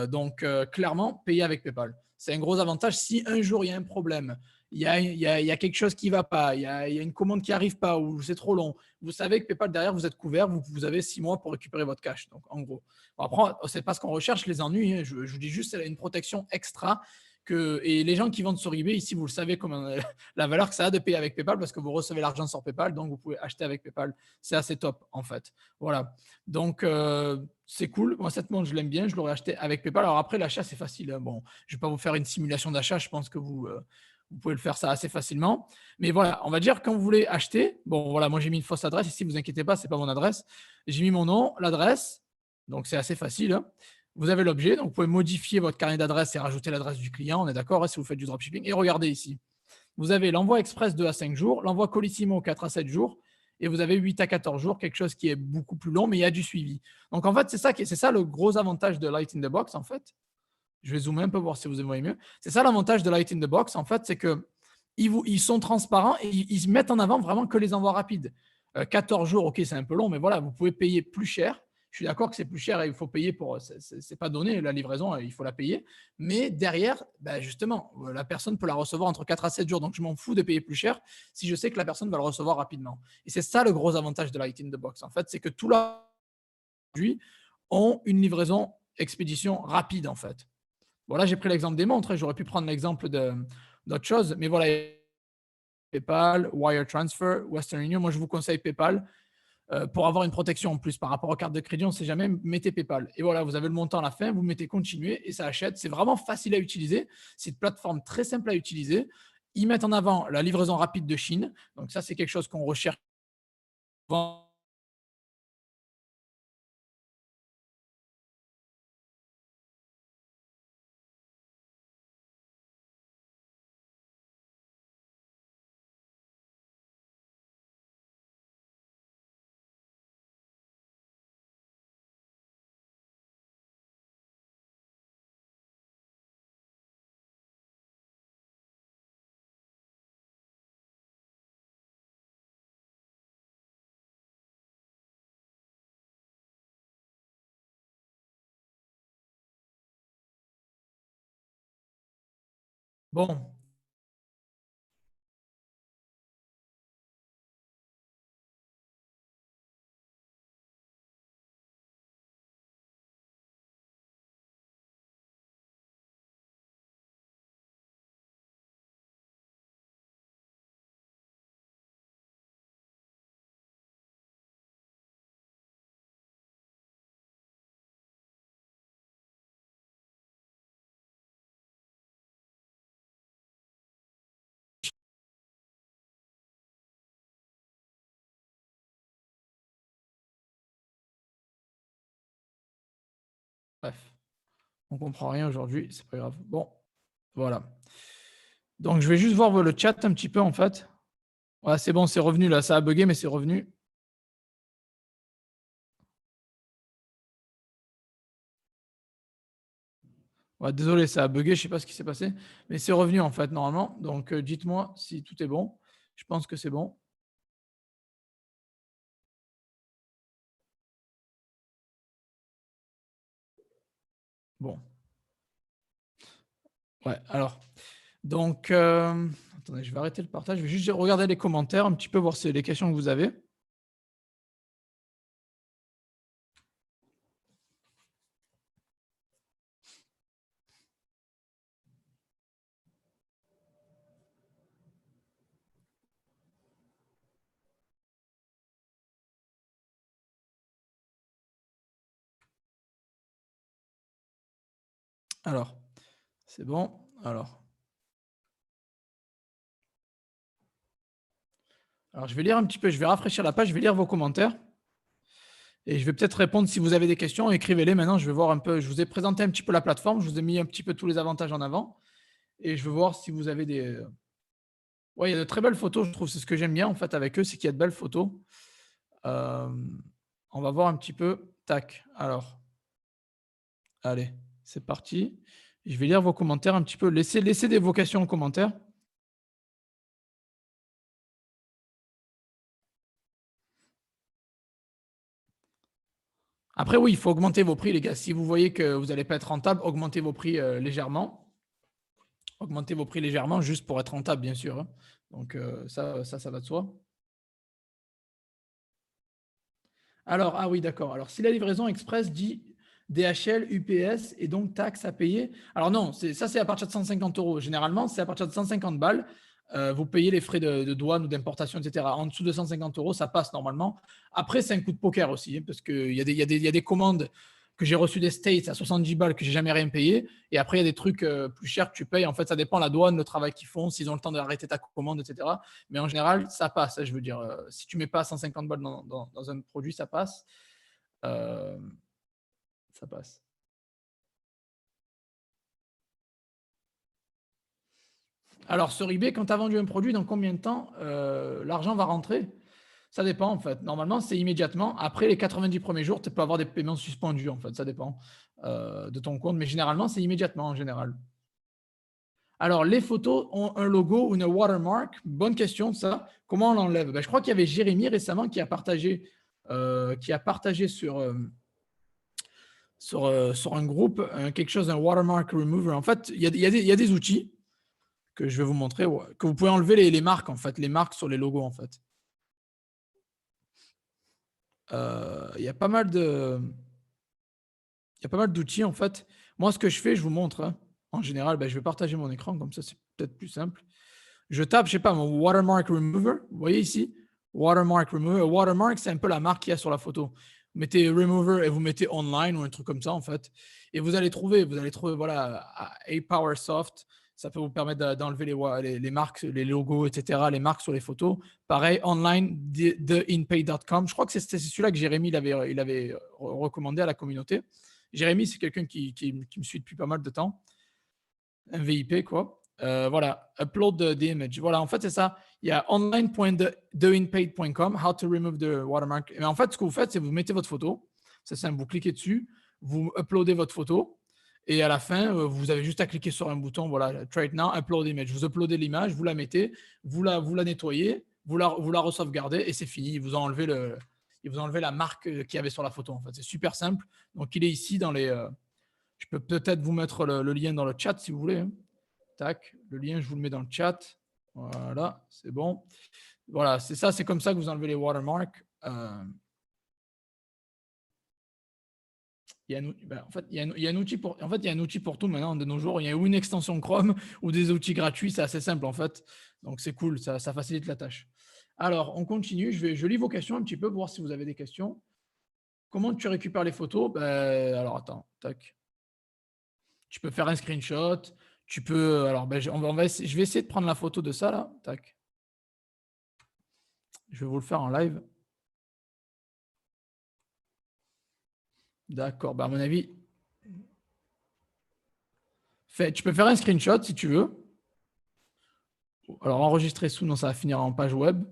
[SPEAKER 1] Donc clairement, payer avec PayPal. C'est un gros avantage. Si un jour il y a un problème, il y a quelque chose qui ne va pas, il y a une commande qui n'arrive pas ou c'est trop long, vous savez que PayPal derrière, vous êtes couvert, vous avez 6 mois pour récupérer votre cash. Donc en gros, après, c'est pas ce qu'on recherche, les ennuis, hein. Je vous dis juste, c'est une protection extra et les gens qui vendent sur eBay, ici, vous le savez, comment, la valeur que ça a de payer avec PayPal parce que vous recevez l'argent sur PayPal, donc vous pouvez acheter avec PayPal. C'est assez top, en fait. Voilà. Donc, c'est cool. Moi, cette montre, je l'aime bien. Je l'aurais acheté avec PayPal. Alors après, l'achat, c'est facile, hein. Bon, je ne vais pas vous faire une simulation d'achat. Je pense que vous pouvez le faire ça assez facilement. Mais voilà, on va dire quand vous voulez acheter. Bon, voilà, moi, j'ai mis une fausse adresse. Ici, vous inquiétez pas, ce n'est pas mon adresse. J'ai mis mon nom, l'adresse. Donc, c'est assez facile, hein. Vous avez l'objet, donc vous pouvez modifier votre carnet d'adresse et rajouter l'adresse du client, on est d'accord, hein, si vous faites du dropshipping. Et regardez ici, vous avez l'envoi express 2 à 5 jours, l'envoi Colissimo 4 à 7 jours, et vous avez 8 à 14 jours, quelque chose qui est beaucoup plus long, mais il y a du suivi. Donc en fait, c'est ça le gros avantage de Light in the Box, en fait. Je vais zoomer un peu, voir si vous voyez mieux. C'est ça l'avantage de Light in the Box, en fait, c'est que ils sont transparents et ils mettent en avant vraiment que les envois rapides. 14 jours, ok, c'est un peu long, mais voilà, vous pouvez payer plus cher. Je suis d'accord que c'est plus cher et il faut payer pour. C'est pas donné, la livraison, il faut la payer. Mais derrière, bah justement, la personne peut la recevoir entre 4 à 7 jours. Donc je m'en fous de payer plus cher si je sais que la personne va le recevoir rapidement. Et c'est ça le gros avantage de Light in the Box. En fait, c'est que tous leurs produits ont une livraison expédition rapide, en fait. Voilà, j'ai pris l'exemple des montres, hein. J'aurais pu prendre l'exemple d'autres choses, mais voilà, PayPal, Wire Transfer, Western Union. Moi, je vous conseille PayPal pour avoir une protection en plus par rapport aux cartes de crédit. On ne sait jamais, mettez PayPal. Et voilà, vous avez le montant à la fin, vous mettez continuer et ça achète. C'est vraiment facile à utiliser. C'est une plateforme très simple à utiliser. Ils mettent en avant la livraison rapide de Chine. Donc ça, c'est quelque chose qu'on recherche bon. Bref, on comprend rien aujourd'hui, c'est pas grave. Bon, voilà. Donc, je vais juste voir le chat un petit peu, en fait. Ouais, c'est bon, c'est revenu là. Ça a bugué, mais c'est revenu. Ouais, désolé, ça a bugué, je sais pas ce qui s'est passé, mais c'est revenu en fait normalement. Donc dites-moi si tout est bon. Je pense que c'est bon. Bon, ouais. Alors, donc, attendez, je vais arrêter le partage. Je vais juste regarder les commentaires un petit peu voir si les questions que vous avez. Alors, c'est bon. Alors, je vais lire un petit peu. Je vais rafraîchir la page. Je vais lire vos commentaires. Et je vais peut-être répondre si vous avez des questions, écrivez-les maintenant. Je vais voir un peu. Je vous ai présenté un petit peu la plateforme. Je vous ai mis un petit peu tous les avantages en avant. Et je veux voir si vous avez des. Ouais, il y a de très belles photos, je trouve. C'est ce que j'aime bien en fait avec eux, c'est qu'il y a de belles photos. Euh, on va voir un petit peu. Tac. Alors, allez, c'est parti. Je vais lire vos commentaires un petit peu. Laissez des vocations en commentaire. Après, oui, il faut augmenter vos prix, les gars. Si vous voyez que vous n'allez pas être rentable, augmentez vos prix légèrement. Augmentez vos prix légèrement juste pour être rentable, bien sûr, hein. Donc, ça va de soi. Alors, ah oui, d'accord. Alors, si la livraison express dit DHL, UPS et donc taxe à payer. Alors non, ça c'est à partir de 150 euros. Généralement, c'est à partir de 150 balles. Vous payez les frais de douane ou d'importation, etc. En dessous de 150 euros, ça passe normalement. Après, c'est un coup de poker aussi, hein, parce qu'il y a des commandes que j'ai reçues des States à 70 balles que j'ai jamais rien payé. Et après, il y a des trucs plus chers que tu payes. En fait, ça dépend de la douane, le travail qu'ils font, s'ils ont le temps d'arrêter ta commande, etc. Mais en général, ça passe, hein, je veux dire. Si tu mets pas 150 balles dans un produit, ça passe. Euh, ça passe. Alors, sur eBay, quand tu as vendu un produit, dans combien de temps l'argent va rentrer? Ça dépend, en fait. Normalement, c'est immédiatement. Après les 90 premiers jours, tu peux avoir des paiements suspendus, en fait. Ça dépend de ton compte. Mais généralement, c'est immédiatement, en général. Alors, les photos ont un logo ou une watermark. Bonne question, ça. Comment on l'enlève? Ben, je crois qu'il y avait Jérémy récemment qui a partagé sur un groupe quelque chose, un watermark remover. En fait, il y a des outils que je vais vous montrer, ouais, que vous pouvez enlever les marques, en fait, les marques sur les logos, en fait. Il y a pas mal de, il y a pas mal d'outils, en fait. Moi, ce que je fais, je vous montre, hein. En général, ben, je vais partager mon écran, comme ça, c'est peut-être plus simple. Je tape, je sais pas, mon watermark remover. Vous voyez ici, watermark remover. Watermark, c'est un peu la marque qu'il y a sur la photo. Vous mettez remover et vous mettez online ou un truc comme ça, en fait. Et vous allez trouver, voilà, A-Powersoft. Ça peut vous permettre d'enlever les marques, les logos, etc., les marques sur les photos. Pareil, online, theinpay.com. Je crois que c'est celui-là que Jérémy il avait recommandé à la communauté. Jérémy, c'est quelqu'un qui me suit depuis pas mal de temps. Un VIP, quoi. Voilà, upload the image. Voilà, en fait, c'est ça. Il y a online.theinpaid.com, how to remove the watermark. Mais en fait, ce que vous faites, c'est vous mettez votre photo. C'est simple, vous cliquez dessus, vous uploadez votre photo. Et à la fin, vous avez juste à cliquer sur un bouton, voilà, Trade Now, Upload Image. Vous uploadez l'image, vous la mettez, vous la nettoyez, vous la re-sauvegardez et c'est fini. Il vous enlevez la marque qu'il y avait sur la photo. En fait, c'est super simple. Donc, il est ici dans les. Je peux peut-être vous mettre le lien dans le chat si vous voulez, hein. Tac, le lien, je vous le mets dans le chat. Voilà, c'est bon. Voilà, c'est ça, c'est comme ça que vous enlevez les watermarks. En fait, il y a un outil pour, en fait, il y a un outil pour tout maintenant de nos jours. Il y a ou une extension Chrome ou des outils gratuits. C'est assez simple en fait. Donc c'est cool, ça facilite la tâche. Alors, on continue. Je lis vos questions un petit peu pour voir si vous avez des questions. Comment tu récupères les photos? Ben, alors attends, tac. Tu peux faire un screenshot. Tu peux. Alors, ben, je vais essayer de prendre la photo de ça là. Tac. Je vais vous le faire en live. D'accord. Bah, à mon avis, Tu peux faire un screenshot si tu veux. Alors, enregistrer sous, non, ça va finir en page web.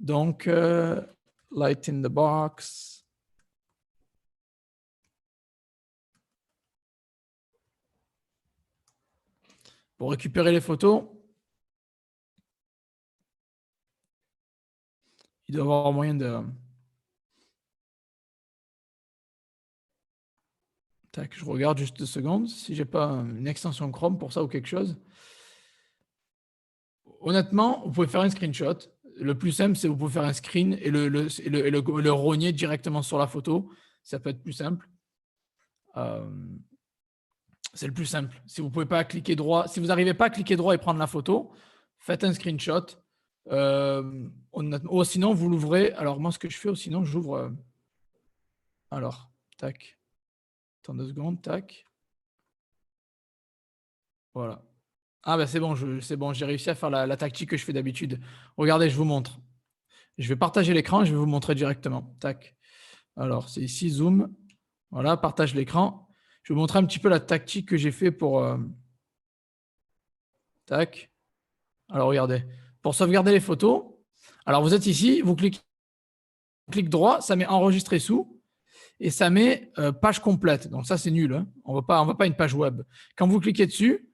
[SPEAKER 1] Donc, light in the box. Pour récupérer les photos, il doit y avoir moyen de... Tac, je regarde juste 2 secondes si j'ai pas une extension Chrome pour ça ou quelque chose. Honnêtement, vous pouvez faire un screenshot. Le plus simple, c'est vous pouvez faire un screen et le rogner directement sur la photo. Ça peut être plus simple. C'est le plus simple. Si vous pouvez pas cliquer droit, si vous n'arrivez pas à cliquer droit et prendre la photo, faites un screenshot. Ou sinon, vous l'ouvrez. Alors, moi, ce que je fais, ou sinon, j'ouvre. Alors, tac. Attends 2 secondes, tac. Voilà. Ah, bah c'est bon, j'ai réussi à faire la tactique que je fais d'habitude. Regardez, je vous montre. Je vais partager l'écran et je vais vous montrer directement. Tac. Alors, c'est ici, zoom. Voilà, partage l'écran. Je vais vous montrer un petit peu la tactique que j'ai fait pour. Tac. Alors, regardez. Pour sauvegarder les photos, alors vous êtes ici, vous cliquez clic droit, ça met enregistrer sous et ça met page complète. Donc, ça, c'est nul. Hein. On ne veut pas une page web. Quand vous cliquez dessus,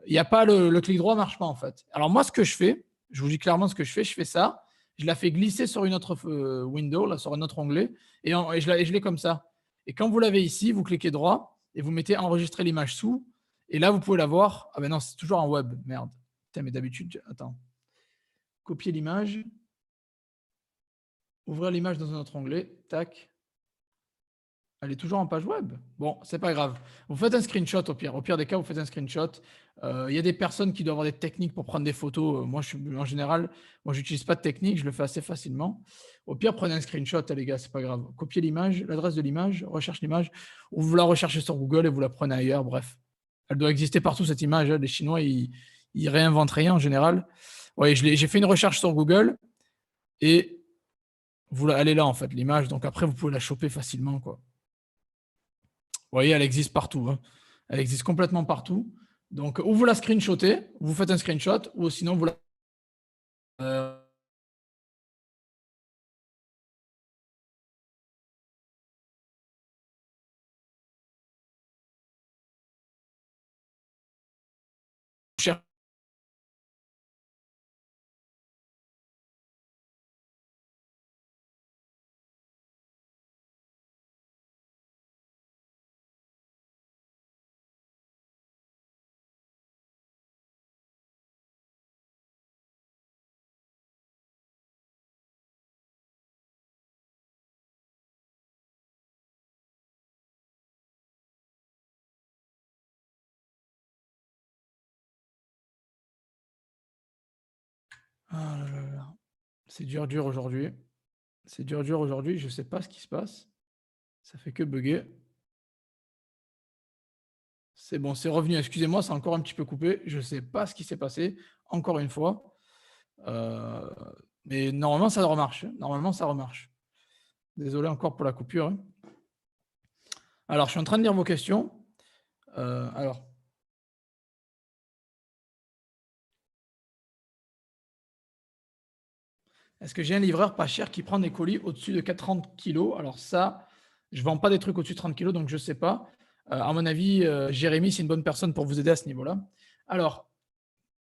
[SPEAKER 1] il n'y a pas le clic droit ne marche pas en fait. Alors, moi, ce que je fais, je vous dis clairement ce que je fais ça. Je la fais glisser sur une autre window, là, sur un autre onglet, et je l'ai comme ça. Et quand vous l'avez ici, vous cliquez droit et vous mettez enregistrer l'image sous. Et là, vous pouvez la voir. Ah ben non, c'est toujours en web. Merde. Putain, mais d'habitude, attends. Copier l'image. Ouvrir l'image dans un autre onglet. Tac. Elle est toujours en page web. Bon, c'est pas grave. Vous faites un screenshot au pire. Au pire des cas, vous faites un screenshot. Il y a des personnes qui doivent avoir des techniques pour prendre des photos. Moi, en général, moi, j'utilise pas de technique. Je le fais assez facilement. Au pire, prenez un screenshot, les gars, c'est pas grave. Copiez l'image, l'adresse de l'image, recherche l'image, ou vous la recherchez sur Google et vous la prenez ailleurs. Bref, elle doit exister partout cette image. Les Chinois, ils réinventent rien en général. Oui, j'ai fait une recherche sur Google et elle est là en fait, l'image. Donc après, vous pouvez la choper facilement, quoi. Vous voyez, elle existe partout. Hein. Elle existe complètement partout. Donc, ou vous la screenshotez, vous faites un screenshot, ou sinon vous la. Cherchez. Ah là là là. C'est dur aujourd'hui. C'est dur aujourd'hui. Je ne sais pas ce qui se passe. Ça fait que bugger. C'est bon, c'est revenu. Excusez-moi, c'est encore un petit peu coupé. Je ne sais pas ce qui s'est passé. Encore une fois. Euh, Mais normalement, ça remarche. Normalement, ça remarche. Désolé encore pour la coupure. Hein. Alors, je suis en train de lire vos questions. Alors, est-ce que j'ai un livreur pas cher qui prend des colis au-dessus de 30 kilos? Alors ça, je ne vends pas des trucs au-dessus de 30 kilos, donc je ne sais pas. À mon avis, Jérémy, c'est une bonne personne pour vous aider à ce niveau-là. Alors,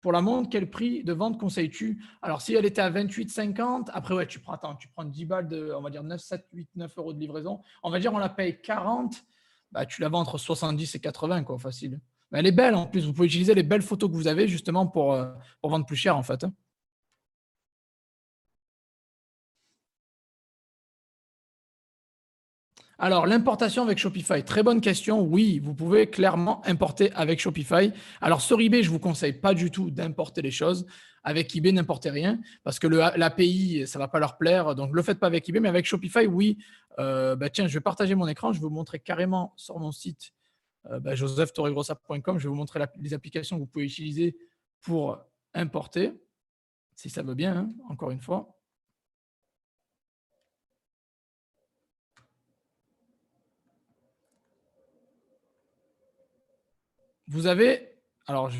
[SPEAKER 1] pour la montre, quel prix de vente conseilles-tu? Alors, si elle était à 28,50, après, ouais, tu prends 10 balles de, on va dire 9, 7, 8, 9 euros de livraison. On va dire, on la paye 40, bah, tu la vends entre 70 et 80, quoi, facile. Mais elle est belle en plus. Vous pouvez utiliser les belles photos que vous avez justement pour vendre plus cher, en fait. Hein. Alors, l'importation avec Shopify, très bonne question. Oui, vous pouvez clairement importer avec Shopify. Alors, sur eBay, je ne vous conseille pas du tout d'importer les choses. Avec eBay, n'importez rien parce que l'API, ça ne va pas leur plaire. Donc, ne le faites pas avec eBay, mais avec Shopify, oui. Tiens, je vais partager mon écran. Je vais vous montrer carrément sur mon site josephtorregrossa.com. Je vais vous montrer les applications que vous pouvez utiliser pour importer, si ça veut bien, hein, encore une fois. Vous avez Alors,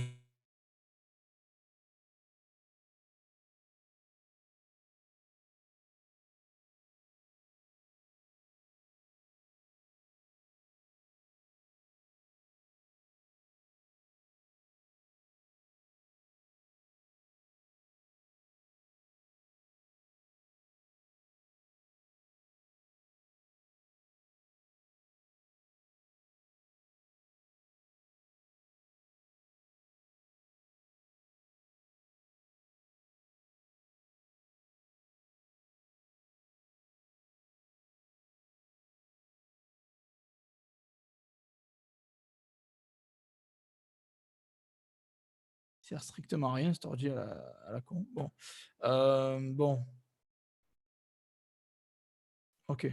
[SPEAKER 1] sert strictement à rien, cet ordi à la con. Bon. Bon. OK.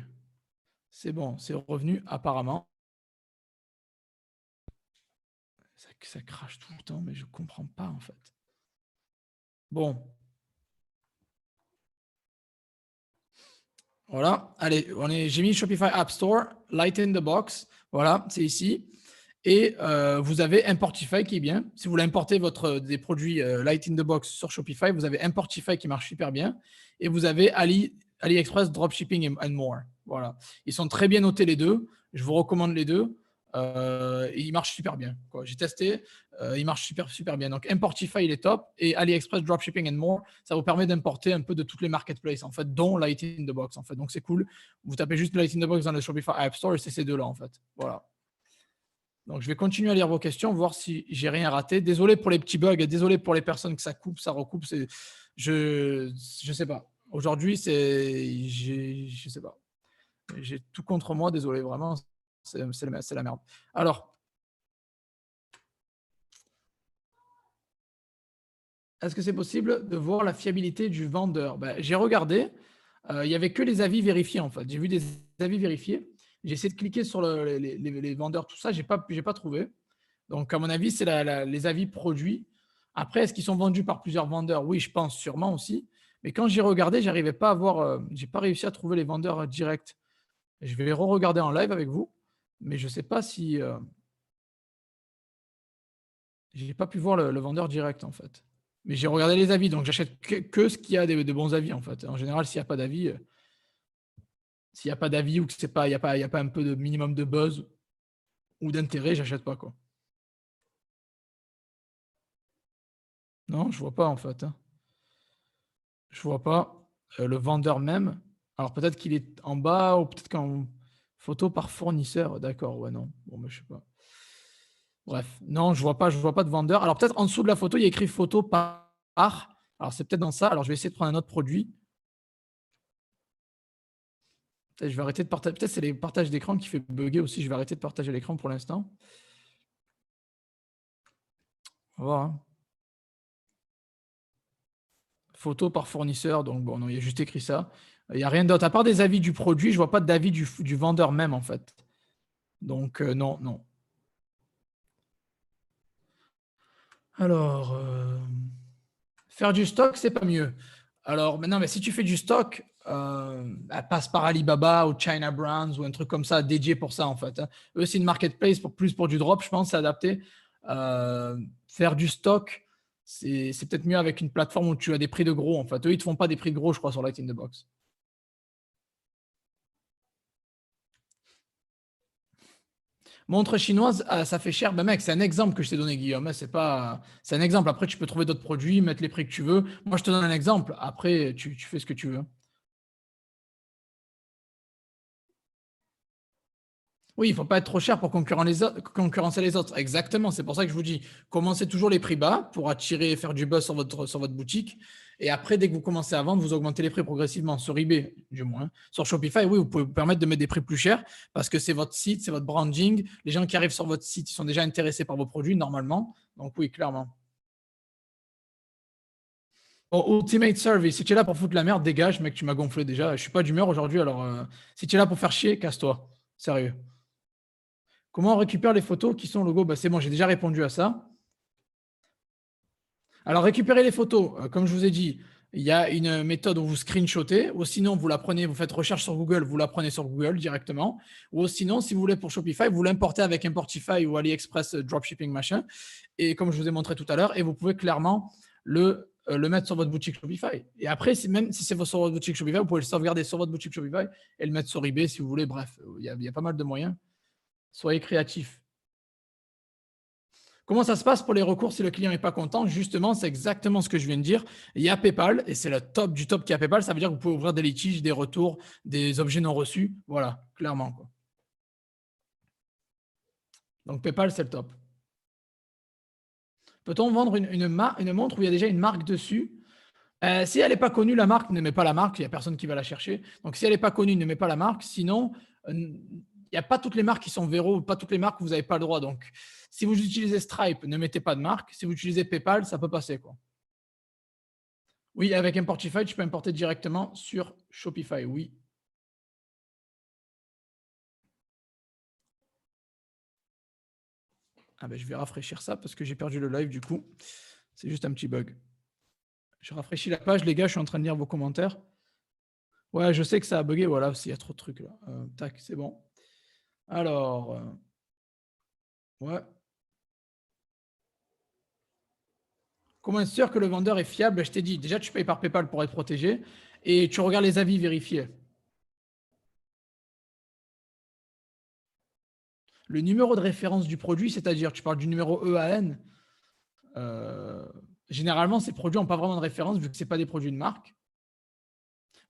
[SPEAKER 1] C'est bon, c'est revenu apparemment. Ça crache tout le temps, mais je comprends pas en fait. Bon. Voilà. Allez, j'ai mis Shopify App Store, Light in the Box. Voilà, c'est ici. Et vous avez Importify qui est bien. Si vous voulez importer des produits Light in the Box sur Shopify, vous avez Importify qui marche super bien. Et vous avez AliExpress Dropshipping and More. Voilà. Ils sont très bien notés les deux. Je vous recommande les deux. Et ils marchent super bien. J'ai testé. Ils marchent super bien. Donc Importify, il est top. Et AliExpress Dropshipping and More, ça vous permet d'importer un peu de toutes les marketplaces, en fait, dont Light in the Box. En fait. Donc c'est cool. Vous tapez juste Light in the Box dans le Shopify App Store et c'est ces deux-là, en fait. Voilà. Donc, je vais continuer à lire vos questions, voir si j'ai rien raté. Désolé pour les petits bugs, désolé pour les personnes que ça coupe, ça recoupe. Je sais pas. Aujourd'hui, je sais pas. J'ai tout contre moi, désolé, vraiment, c'est la merde. Alors, est-ce que c'est possible de voir la fiabilité du vendeur? J'ai regardé, il n'y avait que les avis vérifiés en fait. J'ai vu des avis vérifiés. J'ai essayé de cliquer sur les vendeurs, tout ça, j'ai pas trouvé. Donc, à mon avis, c'est les avis produits. Après, est-ce qu'ils sont vendus par plusieurs vendeurs? Oui, je pense sûrement aussi. Mais quand j'ai regardé, j'arrivais pas à voir, j'ai pas réussi à trouver les vendeurs directs. Je vais re-regarder en live avec vous, mais je sais pas si j'ai pas pu voir le vendeur direct en fait. Mais j'ai regardé les avis, donc j'achète que ce qui a de bons avis en fait. En général, s'il n'y a pas d'avis, ou que c'est pas, il y a pas un peu de minimum de buzz ou d'intérêt, j'achète pas quoi. Non, je vois pas en fait, hein. Je vois pas, le vendeur même. Alors peut-être qu'il est en bas ou peut-être qu'en photo par fournisseur. D'accord, ouais, non. Bon, je sais pas. Bref, non, je vois pas de vendeur. Alors peut-être en dessous de la photo, il y a écrit photo par. Alors c'est peut-être dans ça. Alors je vais essayer de prendre un autre produit. Peut-être je vais arrêter de partager. Peut-être c'est les partages d'écran qui fait bugger aussi. Je vais arrêter de partager l'écran pour l'instant. On va voir, hein. Photo par fournisseur, donc bon, non, il y a juste écrit ça. Il n'y a rien d'autre. À part des avis du produit, je vois pas d'avis du vendeur même, en fait. Donc, non, non. Alors, faire du stock, c'est pas mieux. Alors, maintenant, mais si tu fais du stock, passe par Alibaba ou China Brands ou un truc comme ça, dédié pour ça, en fait, hein. Eux, c'est une marketplace plus pour du drop, je pense, c'est adapté. Faire du stock, c'est peut-être mieux avec une plateforme où tu as des prix de gros, en fait. Eux, ils ne te font pas des prix de gros, je crois, sur Light in the Box. Montre chinoise, ça fait cher. Ben mec, c'est un exemple que je t'ai donné, Guillaume, hein. C'est un exemple. Après, tu peux trouver d'autres produits, mettre les prix que tu veux. Moi, je te donne un exemple. Après, tu fais ce que tu veux. Oui, il ne faut pas être trop cher pour concurrencer les autres. Exactement. C'est pour ça que je vous dis, commencez toujours les prix bas pour attirer et faire du buzz sur votre boutique. Et après, dès que vous commencez à vendre, vous augmentez les prix progressivement sur eBay, du moins. Sur Shopify, oui, vous pouvez vous permettre de mettre des prix plus chers parce que c'est votre site, c'est votre branding. Les gens qui arrivent sur votre site, ils sont déjà intéressés par vos produits normalement. Donc oui, clairement. Bon, Ultimate Service, si tu es là pour foutre la merde, dégage, mec, tu m'as gonflé déjà. Je suis pas d'humeur aujourd'hui, alors si tu es là pour faire chier, casse-toi. Sérieux. Comment on récupère les photos qui sont logo? C'est bon, j'ai déjà répondu à ça. Alors, récupérer les photos, comme je vous ai dit, il y a une méthode où vous screenshotez, ou sinon vous la prenez, vous faites recherche sur Google, vous la prenez sur Google directement, ou sinon, si vous voulez pour Shopify, vous l'importez avec Importify ou AliExpress Dropshipping machin, et comme je vous ai montré tout à l'heure, et vous pouvez clairement le mettre sur votre boutique Shopify. Et après, même si c'est sur votre boutique Shopify, vous pouvez le sauvegarder sur votre boutique Shopify et le mettre sur eBay si vous voulez. Bref, il y a pas mal de moyens. Soyez créatifs. Comment ça se passe pour les recours si le client n'est pas content? Justement, c'est exactement ce que je viens de dire. Il y a PayPal et c'est le top du top qui a PayPal. Ça veut dire que vous pouvez ouvrir des litiges, des retours, des objets non reçus. Voilà, clairement, quoi. Donc PayPal, c'est le top. Peut-on vendre une montre où il y a déjà une marque dessus? Si elle n'est pas connue, la marque, ne met pas la marque. Il n'y a personne qui va la chercher. Donc, si elle n'est pas connue, ne met pas la marque. Sinon, il n'y a pas toutes les marques qui sont verrou, pas toutes les marques, vous n'avez pas le droit. Donc, si vous utilisez Stripe, ne mettez pas de marque. Si vous utilisez PayPal, ça peut passer, quoi. Oui, avec Importify, tu peux importer directement sur Shopify, oui. Ah ben, je vais rafraîchir ça parce que j'ai perdu le live du coup. C'est juste un petit bug. Je rafraîchis la page, les gars, je suis en train de lire vos commentaires. Ouais, je sais que ça a bugué, voilà, s'il y a trop de trucs là. Tac, c'est bon. Alors, ouais. Comment être sûr que le vendeur est fiable? Je t'ai dit, déjà, tu payes par PayPal pour être protégé et tu regardes les avis vérifiés. Le numéro de référence du produit, c'est-à-dire, tu parles du numéro EAN. Généralement, ces produits n'ont pas vraiment de référence vu que ce n'est pas des produits de marque.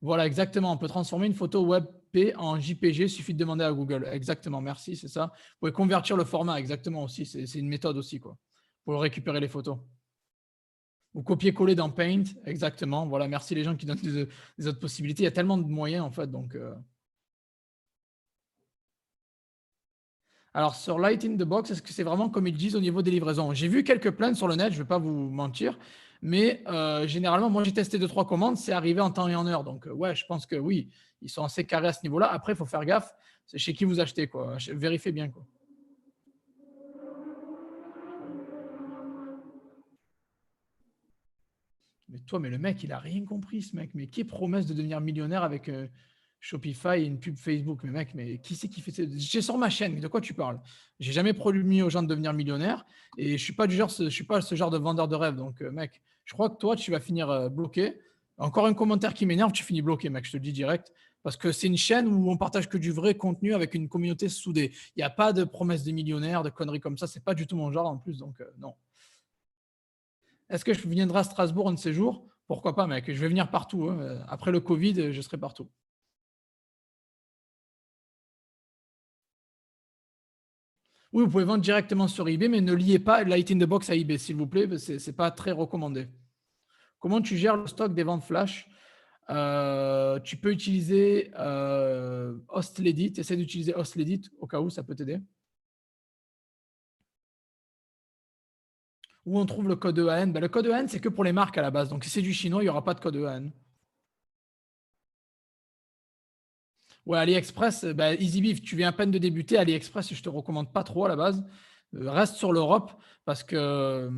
[SPEAKER 1] Voilà, exactement. On peut transformer une photo WebP en JPG, il suffit de demander à Google. Exactement, merci, c'est ça. Vous pouvez convertir le format, exactement aussi. C'est une méthode aussi, quoi, pour récupérer les photos. Ou copier-coller dans Paint, exactement. Voilà, merci les gens qui donnent des autres possibilités. Il y a tellement de moyens, en fait. Donc, Alors, sur Light in the Box, est-ce que c'est vraiment comme ils disent au niveau des livraisons? J'ai vu quelques plaintes sur le net, je ne vais pas vous mentir, mais généralement, moi, j'ai testé 2-3 commandes, c'est arrivé en temps et en heure. Donc, ouais, je pense que oui, ils sont assez carrés à ce niveau-là. Après, il faut faire gaffe, c'est chez qui vous achetez, quoi. Vérifiez bien, quoi. Mais toi, mais le mec, il a rien compris, ce mec. Mais qui promesse de devenir millionnaire avec Shopify et une pub Facebook? Mais mec, mais qui c'est qui fait ça? J'ai sur ma chaîne, mais de quoi tu parles? J'ai jamais promis aux gens de devenir millionnaire et je suis pas du genre, je suis pas ce genre de vendeur de rêve. Donc, mec, je crois que toi, tu vas finir bloqué. Encore un commentaire qui m'énerve, tu finis bloqué, mec. Je te le dis direct. Parce que c'est une chaîne où on partage que du vrai contenu avec une communauté soudée. Il n'y a pas de promesses de millionnaire, de conneries comme ça. C'est pas du tout mon genre en plus. Donc, non. Est-ce que je viendrai à Strasbourg un de ces jours? Pourquoi pas, mec? Je vais venir partout, hein. Après le Covid, je serai partout. Oui, vous pouvez vendre directement sur eBay, mais ne liez pas Light in the Box à eBay, s'il vous plaît. Ce n'est pas très recommandé. Comment tu gères le stock des ventes flash? Tu peux utiliser Hostledit. Essaie d'utiliser Hostledit au cas où ça peut t'aider. Où on trouve le code EAN? Le code EAN, c'est que pour les marques à la base. Donc, si c'est du chinois, il n'y aura pas de code EAN. Ouais, AliExpress, EasyBeef, tu viens à peine de débuter. AliExpress, je ne te recommande pas trop à la base. Reste sur l'Europe parce que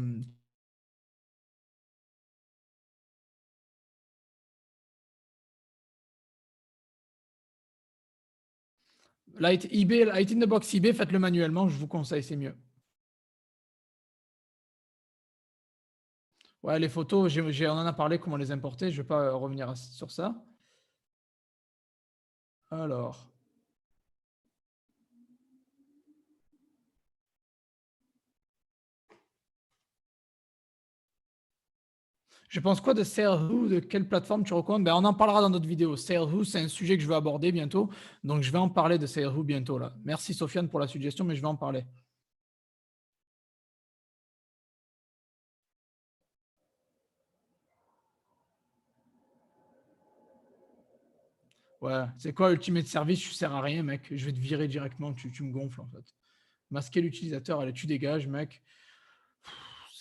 [SPEAKER 1] Light in the Box eBay, faites-le manuellement, je vous conseille, c'est mieux. Ouais, les photos, on en a parlé, comment les importer. Je ne vais pas revenir sur ça. Alors. Je pense quoi de SaleWho? De quelle plateforme tu recommandes? On en parlera dans d'autres vidéos. SaleWho, c'est un sujet que je vais aborder bientôt. Donc, je vais en parler de SaleWho bientôt. Là. Merci Sofiane pour la suggestion, mais je vais en parler. Ouais, c'est quoi Ultimate Service? Tu ne sers à rien, mec. Je vais te virer directement. Tu me gonfles, en fait. Masquer l'utilisateur, allez, tu dégages, mec.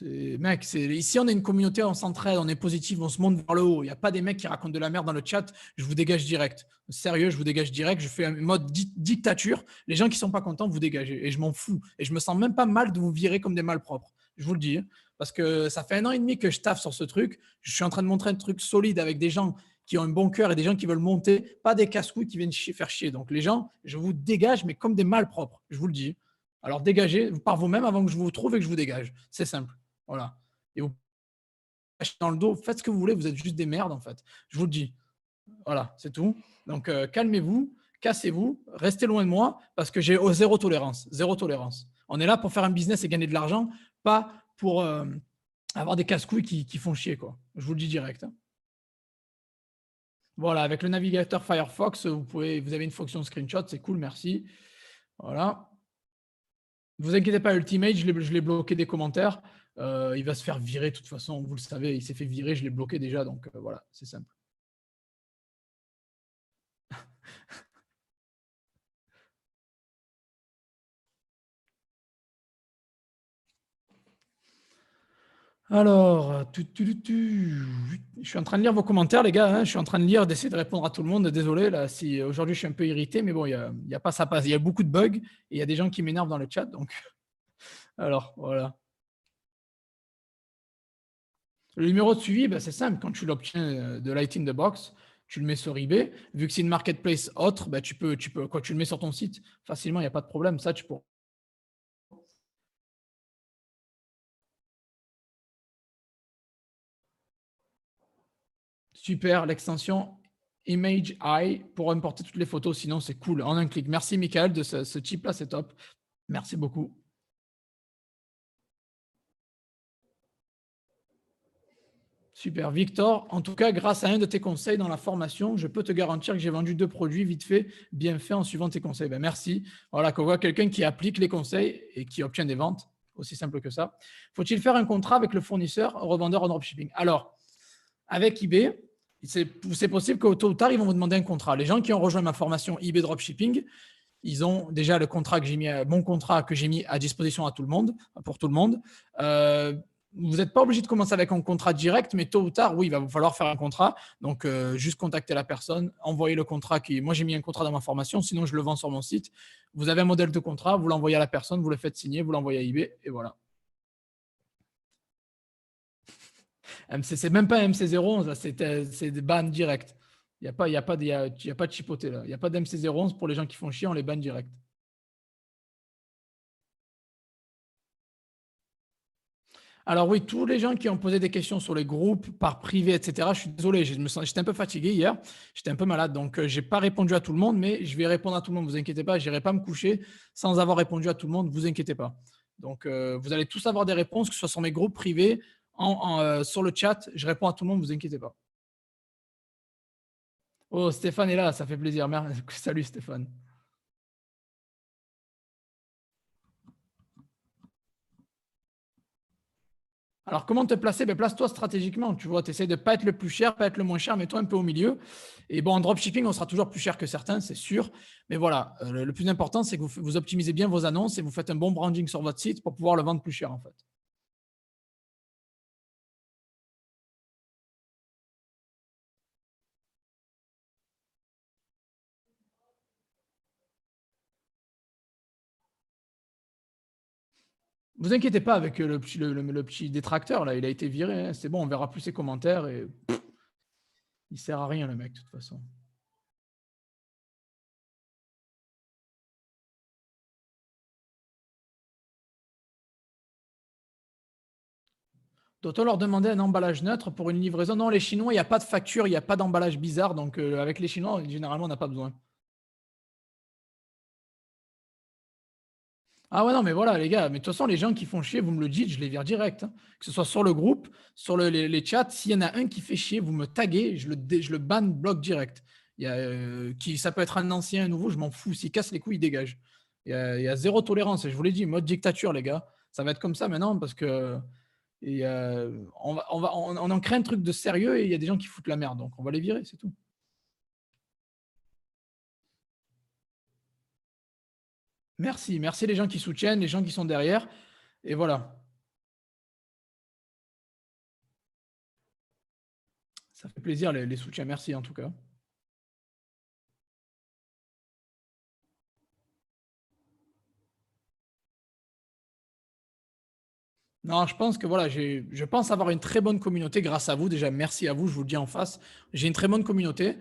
[SPEAKER 1] Mec, ici, on est une communauté, on s'entraide, on est positif, on se monte vers le haut. Il n'y a pas des mecs qui racontent de la merde dans le chat. Je vous dégage direct. Sérieux, je vous dégage direct. Je fais un mode dictature. Les gens qui ne sont pas contents, vous dégagez. Et je m'en fous. Et je me sens même pas mal de vous virer comme des malpropres. Je vous le dis. Hein. Parce que ça fait 1 an et demi que je taffe sur ce truc. Je suis en train de montrer un truc solide avec des gens qui ont un bon cœur et des gens qui veulent monter, pas des casse-couilles qui viennent faire chier. Donc les gens, je vous dégage, mais comme des malpropres, je vous le dis. Alors dégagez par vous-même avant que je vous trouve et que je vous dégage. C'est simple. Voilà. Et vous dans le dos, faites ce que vous voulez, vous êtes juste des merdes en fait. Je vous le dis. Voilà, c'est tout. Donc calmez-vous, cassez-vous, restez loin de moi parce que j'ai zéro tolérance. Zéro tolérance. On est là pour faire un business et gagner de l'argent, pas pour avoir des casse-couilles qui font chier, quoi. Je vous le dis direct, hein. Voilà, avec le navigateur Firefox, vous avez une fonction screenshot, c'est cool, merci. Voilà. Vous inquiétez pas, Ultimate, je l'ai bloqué des commentaires. Il va se faire virer de toute façon, vous le savez, il s'est fait virer, je l'ai bloqué déjà, donc voilà, c'est simple. Alors, je suis en train de lire vos commentaires, les gars, hein. Je suis en train de lire, d'essayer de répondre à tout le monde. Désolé, là, si aujourd'hui je suis un peu irrité, mais bon, il y a pas ça passe. Il y a beaucoup de bugs et il y a des gens qui m'énervent dans le chat, donc alors voilà. Le numéro de suivi, bah, c'est simple. Quand tu l'obtiens de Light in the Box, tu le mets sur eBay. Vu que c'est une marketplace autre, bah, quoi, tu le mets sur ton site facilement, il n'y a pas de problème. Ça, tu peux. Super, l'extension Image Eye pour importer toutes les photos. Sinon, c'est cool. En un clic. Merci, Michael, de ce type-là, c'est top. Merci beaucoup. Super. Victor, en tout cas, grâce à un de tes conseils dans la formation, je peux te garantir que j'ai vendu 2 produits vite fait, bien fait en suivant tes conseils. Ben, merci. Voilà, qu'on voit quelqu'un qui applique les conseils et qui obtient des ventes. Aussi simple que ça. Faut-il faire un contrat avec le fournisseur, revendeur en dropshipping? Alors, avec eBay, c'est possible qu'au tôt ou tard, ils vont vous demander un contrat. Les gens qui ont rejoint ma formation eBay Dropshipping, ils ont déjà le contrat que j'ai mis, mon contrat que j'ai mis à disposition à tout le monde, pour tout le monde. Vous n'êtes pas obligé de commencer avec un contrat direct, mais tôt ou tard, oui, il va vous falloir faire un contrat. Donc, juste contacter la personne, envoyer le contrat. Moi, j'ai mis un contrat dans ma formation, sinon je le vends sur mon site. Vous avez un modèle de contrat, vous l'envoyez à la personne, vous le faites signer, vous l'envoyez à eBay, et voilà. C'est même pas MC011, c'est des bans directs. Il n'y a, pas, y a, pas, y a pas de chipoté là. Il n'y a pas d'MC011 pour les gens qui font chier, on les banne direct. Alors oui, tous les gens qui ont posé des questions sur les groupes, par privé, etc., je suis désolé, j'étais un peu fatigué hier, j'étais un peu malade, donc je n'ai pas répondu à tout le monde, mais je vais répondre à tout le monde, vous inquiétez pas, je n'irai pas me coucher sans avoir répondu à tout le monde, vous inquiétez pas. Donc vous allez tous avoir des réponses, que ce soit sur mes groupes privés, sur le chat, je réponds à tout le monde, vous inquiétez pas. Oh, Stéphane est là, ça fait plaisir. Salut Stéphane. Alors, comment te placer? Ben, place-toi stratégiquement. Tu vois, tu essaies de ne pas être le plus cher, pas être le moins cher, mets-toi un peu au milieu. Et bon, en dropshipping, on sera toujours plus cher que certains, c'est sûr. Mais voilà, le plus important, c'est que vous optimisez bien vos annonces et vous faites un bon branding sur votre site pour pouvoir le vendre plus cher, en fait. Vous inquiétez pas avec le petit détracteur, là, il a été viré, hein. C'est bon, on verra plus ses commentaires et il sert à rien, le mec, de toute façon. Doit-on leur demander un emballage neutre pour une livraison? Non, les Chinois, il n'y a pas de facture, il n'y a pas d'emballage bizarre. Donc, avec les Chinois, généralement, on n'a pas besoin. Ah ouais, non, mais voilà, les gars. Mais de toute façon, les gens qui font chier, vous me le dites, je les vire direct, hein. Que ce soit sur le groupe, sur les chats. S'il y en a un qui fait chier, vous me taguez, je le ban, bloc direct. Ça peut être un ancien, un nouveau, je m'en fous. S'il casse les couilles, il dégage. Il y a zéro tolérance. Et je vous l'ai dit, mode dictature, les gars. Ça va être comme ça maintenant parce que on en crée un truc de sérieux et il y a des gens qui foutent la merde. Donc, on va les virer, c'est tout. Merci. Merci les gens qui soutiennent, les gens qui sont derrière. Et voilà. Ça fait plaisir, les soutiens. Merci en tout cas. Non, je pense que voilà, je pense avoir une très bonne communauté grâce à vous. Déjà, merci à vous, je vous le dis en face. J'ai une très bonne communauté.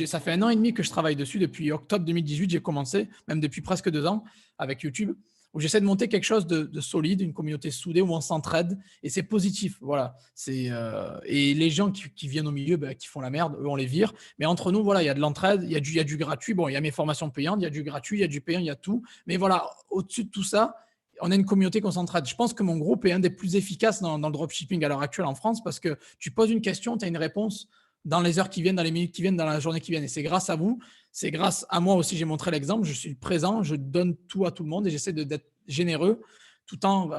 [SPEAKER 1] Ça fait 1 an et demi que je travaille dessus. Depuis octobre 2018, j'ai commencé, même depuis presque 2 ans, avec YouTube, où j'essaie de monter quelque chose de solide, une communauté soudée où on s'entraide. Et c'est positif. Voilà. Et les gens qui viennent au milieu, ben, qui font la merde, eux, on les vire. Mais entre nous, voilà, il y a de l'entraide, il y a du gratuit. Bon, il y a mes formations payantes, il y a du gratuit, il y a du payant, il y a tout. Mais voilà, au-dessus de tout ça, on a une communauté concentrée. Je pense que mon groupe est un des plus efficaces dans le dropshipping à l'heure actuelle en France parce que tu poses une question, tu as une réponse dans les heures qui viennent, dans les minutes qui viennent, dans la journée qui viennent. Et c'est grâce à vous, c'est grâce à moi aussi, j'ai montré l'exemple, je suis présent, je donne tout à tout le monde et j'essaie d'être généreux tout en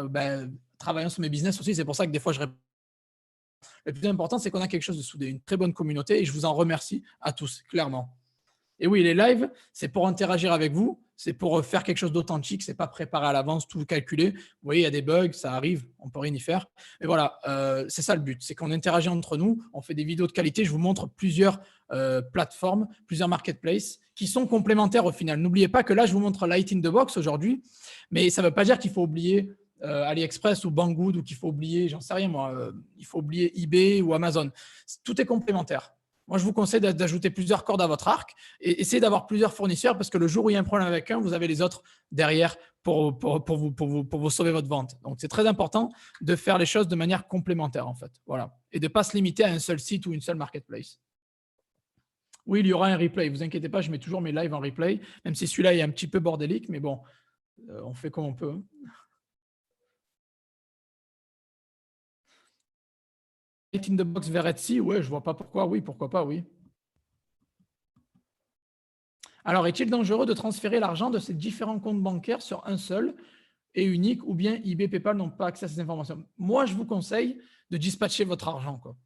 [SPEAKER 1] travaillant sur mes business aussi. C'est pour ça que des fois, je réponds. Le plus important, c'est qu'on a quelque chose de soudé, une très bonne communauté et je vous en remercie à tous, clairement. Et oui, les lives, c'est pour interagir avec vous, c'est pour faire quelque chose d'authentique, c'est pas préparé à l'avance, tout calculé. Vous voyez, il y a des bugs, ça arrive, on peut rien y faire. Mais voilà, c'est ça le but, c'est qu'on interagit entre nous, on fait des vidéos de qualité. Je vous montre plusieurs plateformes, plusieurs marketplaces qui sont complémentaires au final. N'oubliez pas que là, je vous montre Light in the Box aujourd'hui, mais ça ne veut pas dire qu'il faut oublier AliExpress ou Banggood ou qu'il faut oublier, j'en sais rien moi, il faut oublier eBay ou Amazon. Tout est complémentaire. Moi, je vous conseille d'ajouter plusieurs cordes à votre arc et essayer d'avoir plusieurs fournisseurs parce que le jour où il y a un problème avec un, vous avez les autres derrière pour vous sauver votre vente. Donc, c'est très important de faire les choses de manière complémentaire, en fait. Voilà. Et de ne pas se limiter à un seul site ou une seule marketplace. Oui, il y aura un replay. Ne vous inquiétez pas, je mets toujours mes lives en replay, même si celui-là est un petit peu bordélique, mais bon, on fait comme on peut. Hein. In the box vers Etsy, ouais, je vois pas pourquoi. Oui, pourquoi pas, oui. Alors, est-il dangereux de transférer l'argent de ces différents comptes bancaires sur un seul et unique ou bien eBay, PayPal n'ont pas accès à ces informations? Moi, je vous conseille de dispatcher votre argent, quoi.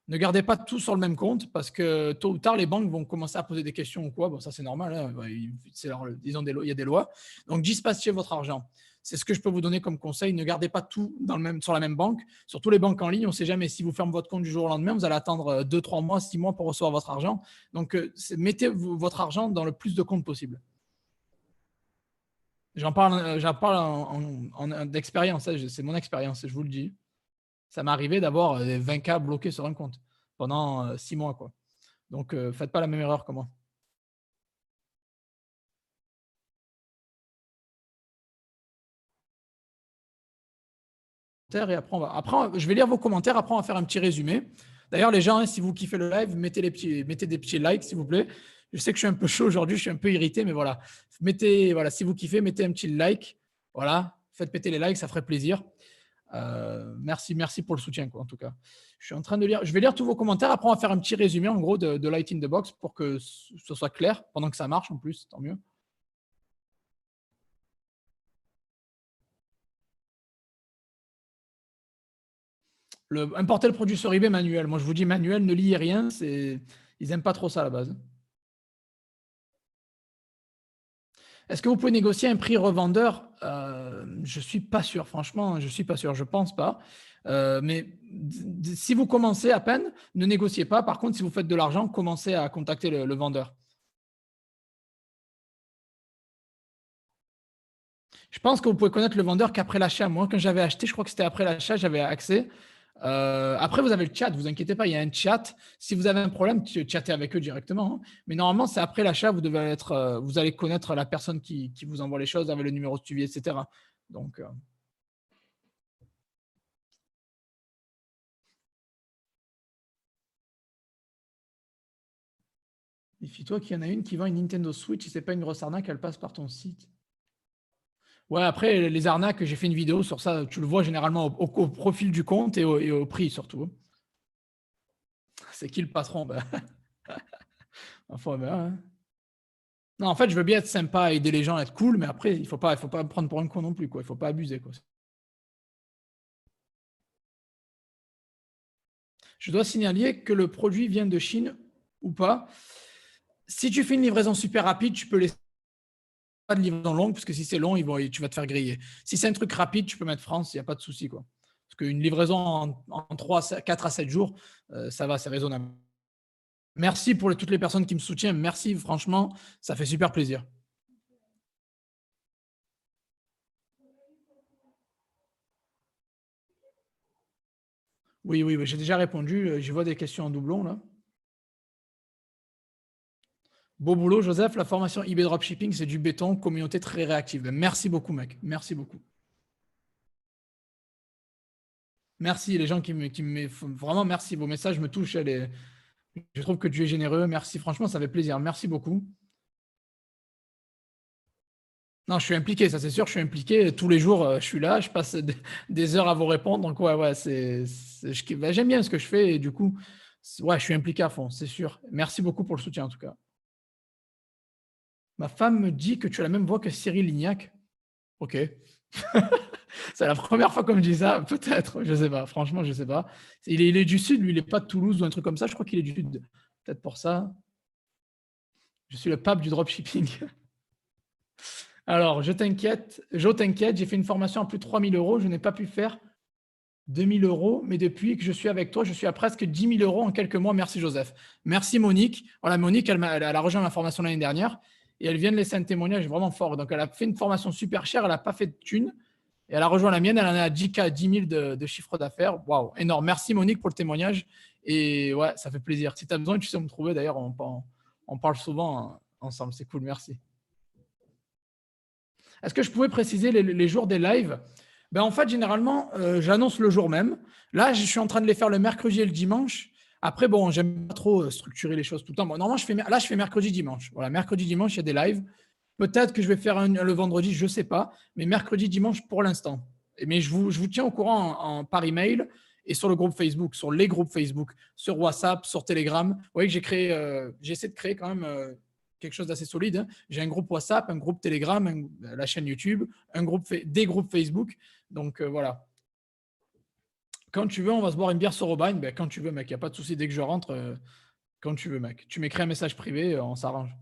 [SPEAKER 1] Ne gardez pas tout sur le même compte parce que tôt ou tard, les banques vont commencer à poser des questions ou quoi. Bon, ça, c'est normal. Hein. Il y a des lois. Donc, dispatchez votre argent. C'est ce que je peux vous donner comme conseil. Ne gardez pas tout sur la même banque. Surtout les banques en ligne, on ne sait jamais. Si vous fermez votre compte du jour au lendemain, vous allez attendre 2, 3 mois, 6 mois pour recevoir votre argent. Donc, mettez votre argent dans le plus de comptes possible. J'en parle d'expérience. Hein. C'est mon expérience, je vous le dis. Ça m'est arrivé d'avoir 20K bloqués sur un compte pendant 6 mois. Quoi. Donc, faites pas la même erreur que moi. Et après, je vais lire vos commentaires. Après, on va faire un petit résumé. D'ailleurs, les gens, hein, si vous kiffez le live, mettez des petits likes, s'il vous plaît. Je sais que je suis un peu chaud aujourd'hui, je suis un peu irrité, mais voilà. Voilà, si vous kiffez, mettez un petit like. Voilà, faites péter les likes, ça ferait plaisir. Merci pour le soutien, quoi, en tout cas. Je suis en train de lire. Je vais lire tous vos commentaires. Après, on va faire un petit résumé, en gros, de Light in the Box pour que ce soit clair pendant que ça marche, en plus, tant mieux. Importer le produit sur eBay manuel. Moi, je vous dis manuel, ne liez rien. Ils n'aiment pas trop ça à la base. Est-ce que vous pouvez négocier un prix revendeur? Je ne suis pas sûr, franchement, je ne suis pas sûr, je ne pense pas. Mais si vous commencez à peine, ne négociez pas. Par contre, si vous faites de l'argent, commencez à contacter le vendeur. Je pense que vous pouvez connaître le vendeur qu'après l'achat. Moi, quand j'avais acheté, je crois que c'était après l'achat, j'avais accès. Après, vous avez le chat, vous inquiétez pas, il y a un chat. Si vous avez un problème, chattez avec eux directement. Hein. Mais normalement, c'est après l'achat, vous allez connaître la personne qui vous envoie les choses avec le numéro de suivi, etc. Donc, méfie-toi qu'il y en a une qui vend une Nintendo Switch et c'est pas une grosse arnaque, elle passe par ton site. Ouais, après, les arnaques, j'ai fait une vidéo sur ça. Tu le vois généralement au profil du compte et au prix surtout. C'est qui le patron? Bah, enfin, bah, hein. Non, en fait, je veux bien être sympa, aider les gens, être cool, mais après, il faut pas me prendre pour un con non plus, quoi. Il faut pas abuser, quoi. Je dois signaler que le produit vient de Chine ou pas. Si tu fais une livraison super rapide, tu peux laisser pas de livraison longue, parce que si c'est long, tu vas te faire griller. Si c'est un truc rapide, tu peux mettre France, il n'y a pas de souci, quoi. Parce qu'une livraison en 3, 4 à 7 jours, ça va, c'est raisonnable. Merci pour toutes les personnes qui me soutiennent. Merci, franchement, ça fait super plaisir. Oui, oui, oui, j'ai déjà répondu. Je vois des questions en doublon, là. Beau boulot, Joseph. La formation eBay Dropshipping, c'est du béton, communauté très réactive. Ben, merci beaucoup, mec. Merci beaucoup. Merci, les gens vraiment, merci. Vos messages me touchent. Je trouve que tu es généreux. Merci. Franchement, ça fait plaisir. Merci beaucoup. Non, je suis impliqué, ça c'est sûr, je suis impliqué. Tous les jours, je suis là, je passe des heures à vous répondre. Donc, ouais, ouais, ben, j'aime bien ce que je fais et du coup, ouais, je suis impliqué à fond, c'est sûr. Merci beaucoup pour le soutien en tout cas. Ma femme me dit que tu as la même voix que Cyril Lignac. Ok. C'est la première fois qu'on me dit ça, peut-être, je sais pas. Franchement, je sais pas. Il est du Sud, lui, il est pas de Toulouse ou un truc comme ça. Je crois qu'il est du Sud. Peut-être pour ça. Je suis le pape du dropshipping. Alors, je t'inquiète, j'ai fait une formation à plus de 3 000 €. Je n'ai pas pu faire 2 000 €, mais depuis que je suis avec toi, je suis à presque 10 000 € en quelques mois. Merci Joseph. Merci Monique. Voilà, Monique, elle a rejoint ma formation l'année dernière et elle vient de laisser un témoignage vraiment fort. Donc, elle a fait une formation super chère, elle n'a pas fait de thunes et elle a rejoint la mienne. Elle en a 10K, 10 000 de chiffre d'affaires. Waouh, énorme. Merci Monique pour le témoignage. Et ouais, ça fait plaisir. Si tu as besoin, tu sais où me trouver. D'ailleurs, on parle souvent ensemble. C'est cool. Merci. Est-ce que je pouvais préciser les jours des lives? Ben, en fait, généralement, j'annonce le jour même. Là, je suis en train de les faire le mercredi et le dimanche. Après, bon, j'aime pas trop structurer les choses tout le temps. Bon, normalement, je fais mercredi, dimanche. Voilà, mercredi, dimanche, il y a des lives. Peut-être que je vais faire le vendredi, je ne sais pas. Mais mercredi, dimanche pour l'instant. Mais je vous tiens au courant par email et sur le groupe Facebook, sur les groupes Facebook, sur WhatsApp, sur Telegram. Vous voyez que j'essaie de créer quand même quelque chose d'assez solide, hein. J'ai un groupe WhatsApp, un groupe Telegram, la chaîne YouTube, des groupes Facebook. Donc voilà. Quand tu veux, on va se boire une bière sur Aubagne. Ben, quand tu veux, mec, il n'y a pas de souci. Dès que je rentre, quand tu veux, mec. Tu m'écris un message privé, on s'arrange.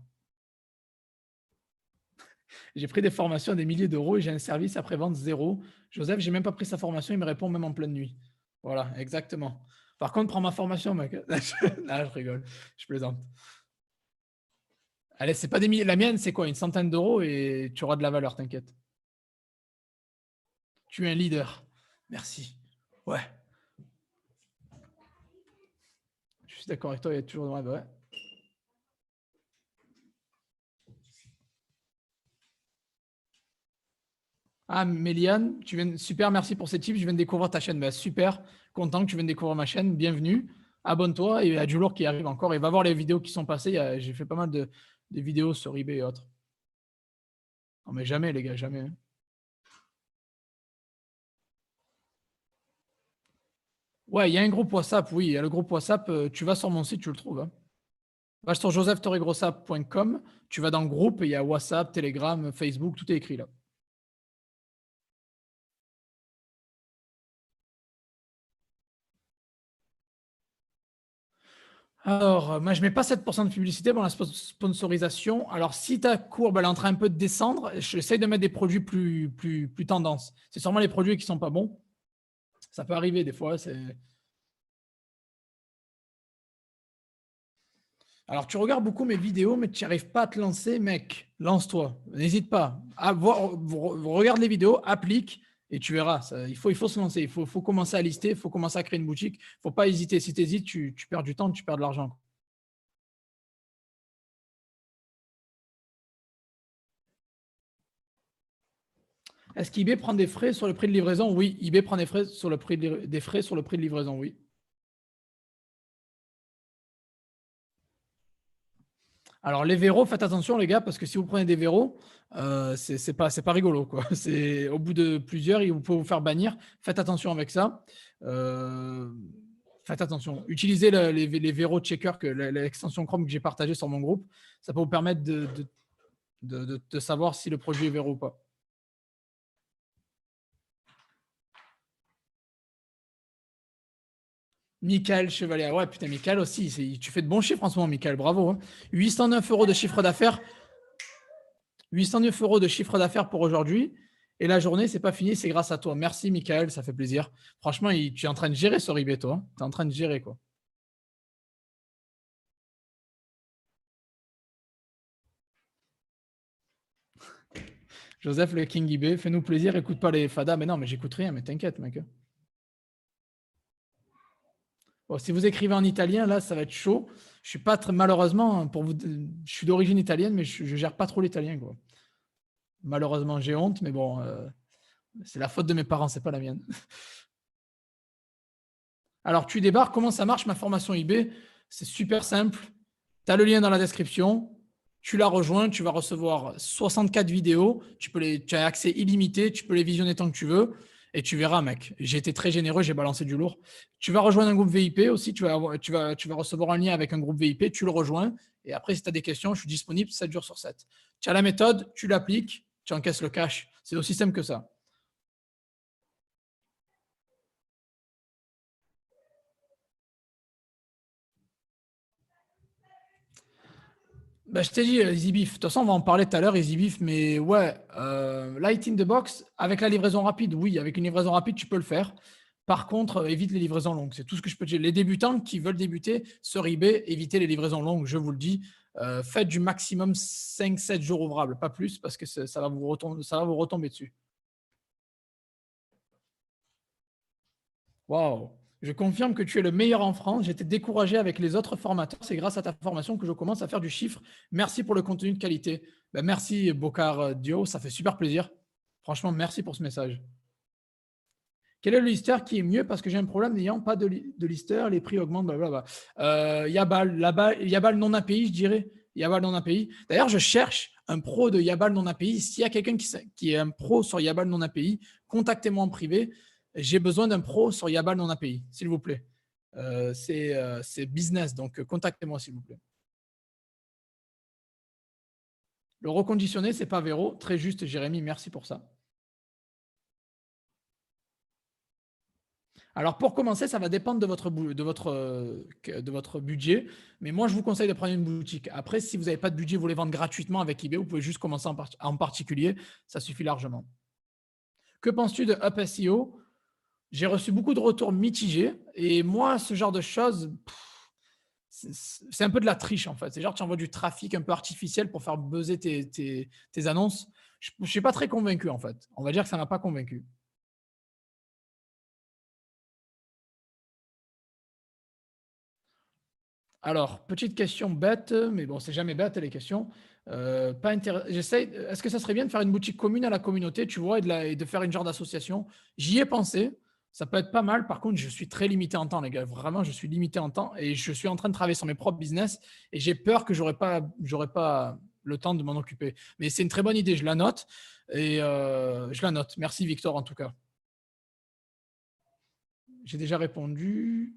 [SPEAKER 1] J'ai pris des formations à des milliers d'euros et j'ai un service après-vente zéro. Joseph, j'ai même pas pris sa formation, il me répond même en pleine nuit. Voilà, exactement. Par contre, prends ma formation, mec. Je rigole, je plaisante. Allez, c'est pas des milliers. La mienne, c'est quoi? Une centaine d'euros et tu auras de la valeur, t'inquiète. Tu es un leader. Merci. Ouais, je suis d'accord avec toi, il y a toujours. Ouais, bah ouais. Ah, Méliane, super, merci pour ces tips. Je viens de découvrir ta chaîne. Bah, super, content que tu viennes découvrir ma chaîne. Bienvenue. Abonne-toi et il y a du lourd qui arrive encore. Et va voir les vidéos qui sont passées. J'ai fait pas mal de vidéos sur eBay et autres. Non, mais jamais, les gars, jamais, hein. Ouais, il y a un groupe WhatsApp. Oui, il y a le groupe WhatsApp. Tu vas sur mon site, tu le trouves, hein. Va sur josephtorregrossa.com. Tu vas dans le groupe et il y a WhatsApp, Telegram, Facebook, tout est écrit là. Alors, moi, je ne mets pas 7% de publicité dans la sponsorisation. Alors, si ta courbe elle est en train un peu de descendre, j'essaye de mettre des produits plus tendance. C'est sûrement les produits qui ne sont pas bons. Ça peut arriver des fois. Alors, tu regardes beaucoup mes vidéos, mais tu n'y arrives pas à te lancer, mec. Lance-toi. N'hésite pas. Regarde les vidéos, applique et tu verras. Il faut se lancer. Il faut commencer à lister. Il faut commencer à créer une boutique. Il ne faut pas hésiter. Si tu hésites, tu perds du temps, tu perds de l'argent. Est-ce qu'eBay prend des frais sur le prix de livraison? Oui, eBay prend des frais sur le prix des frais sur le prix de livraison, oui. Alors les verrous, faites attention les gars, parce que si vous prenez des verrous, c'est pas rigolo quoi. C'est au bout de plusieurs, il peut vous faire bannir. Faites attention avec ça. Euh, Faites attention. Utilisez les verrous checker que l'extension Chrome que j'ai partagée sur mon groupe. Ça peut vous permettre de savoir si le produit est verrou ou pas. Michael Chevalier. Ouais, putain, Michael aussi. Tu fais de bons chiffres en ce moment, Michael. Bravo, hein. 809 euros de chiffre d'affaires. 809 euros de chiffre d'affaires pour aujourd'hui. Et la journée, c'est pas fini, c'est grâce à toi. Merci, Michael, ça fait plaisir. Franchement, tu es en train de gérer sur eBay, toi. Tu es en train de gérer, quoi. Joseph, le King eBay, fais-nous plaisir, écoute pas les fadas. Mais non, mais j'écoute rien, mais t'inquiète, mec. Bon, si vous écrivez en italien, là, ça va être chaud. Je suis pas très, malheureusement, pour vous, je suis d'origine italienne, mais je ne gère pas trop l'italien, quoi. Malheureusement, j'ai honte, mais bon, c'est la faute de mes parents, c'est pas la mienne. Alors, tu débarques, comment ça marche ma formation eBay? C'est super simple. Tu as le lien dans la description. Tu la rejoins, tu vas recevoir 64 vidéos. Tu as accès illimité, tu peux les visionner tant que tu veux. Et tu verras, mec, j'ai été très généreux, j'ai balancé du lourd. Tu vas rejoindre un groupe VIP aussi. Tu vas recevoir un lien avec un groupe VIP. Tu le rejoins. Et après, si tu as des questions, je suis disponible 7 jours sur 7. Tu as la méthode, tu l'appliques, tu encaisses le cash. C'est aussi simple que ça. Bah, je t'ai dit, Easy Beef. De toute façon, on va en parler tout à l'heure, Easy Beef. Mais ouais, Light in the Box, avec la livraison rapide, oui, avec une livraison rapide, tu peux le faire. Par contre, évite les livraisons longues. C'est tout ce que je peux te dire. Les débutants qui veulent débuter sur eBay, évitez les livraisons longues, je vous le dis. Faites du maximum 5-7 jours ouvrables, pas plus, parce que ça va vous retomber dessus. Waouh! Je confirme que tu es le meilleur en France. J'étais découragé avec les autres formateurs. C'est grâce à ta formation que je commence à faire du chiffre. Merci pour le contenu de qualité. Ben, merci, Bokar Dio. Ça fait super plaisir. Franchement, merci pour ce message. Quel est le lister qui est mieux parce que j'ai un problème n'ayant pas de lister, les prix augmentent, blablabla. Yabal, Yabal non API, je dirais. Yabal non API. D'ailleurs, je cherche un pro de Yabal non API. S'il y a quelqu'un qui est un pro sur Yabal non API, contactez-moi en privé. J'ai besoin d'un pro sur Yabal non API, s'il vous plaît. C'est business, donc contactez-moi, s'il vous plaît. Le reconditionné, c'est pas Véro. Très juste, Jérémy, merci pour ça. Alors, pour commencer, ça va dépendre de votre budget. Mais moi, je vous conseille de prendre une boutique. Après, si vous n'avez pas de budget, vous voulez vendre gratuitement avec eBay, vous pouvez juste commencer en particulier. Ça suffit largement. Que penses-tu de Up SEO? J'ai reçu beaucoup de retours mitigés. Et moi, ce genre de choses, c'est un peu de la triche, en fait. C'est genre, tu envoies du trafic un peu artificiel pour faire buzzer tes annonces. Je ne suis pas très convaincu, en fait. On va dire que ça ne m'a pas convaincu. Alors, petite question bête, mais bon, c'est jamais bête les questions. Pas J'essaie. Est-ce que ça serait bien de faire une boutique commune à la communauté, tu vois, et de faire une genre d'association? J'y ai pensé. Ça peut être pas mal. Par contre, je suis très limité en temps, les gars. Vraiment, je suis limité en temps et je suis en train de travailler sur mes propres business et j'ai peur que j'aurais pas le temps de m'en occuper. Mais c'est une très bonne idée. Je la note et je la note. Merci Victor en tout cas. J'ai déjà répondu.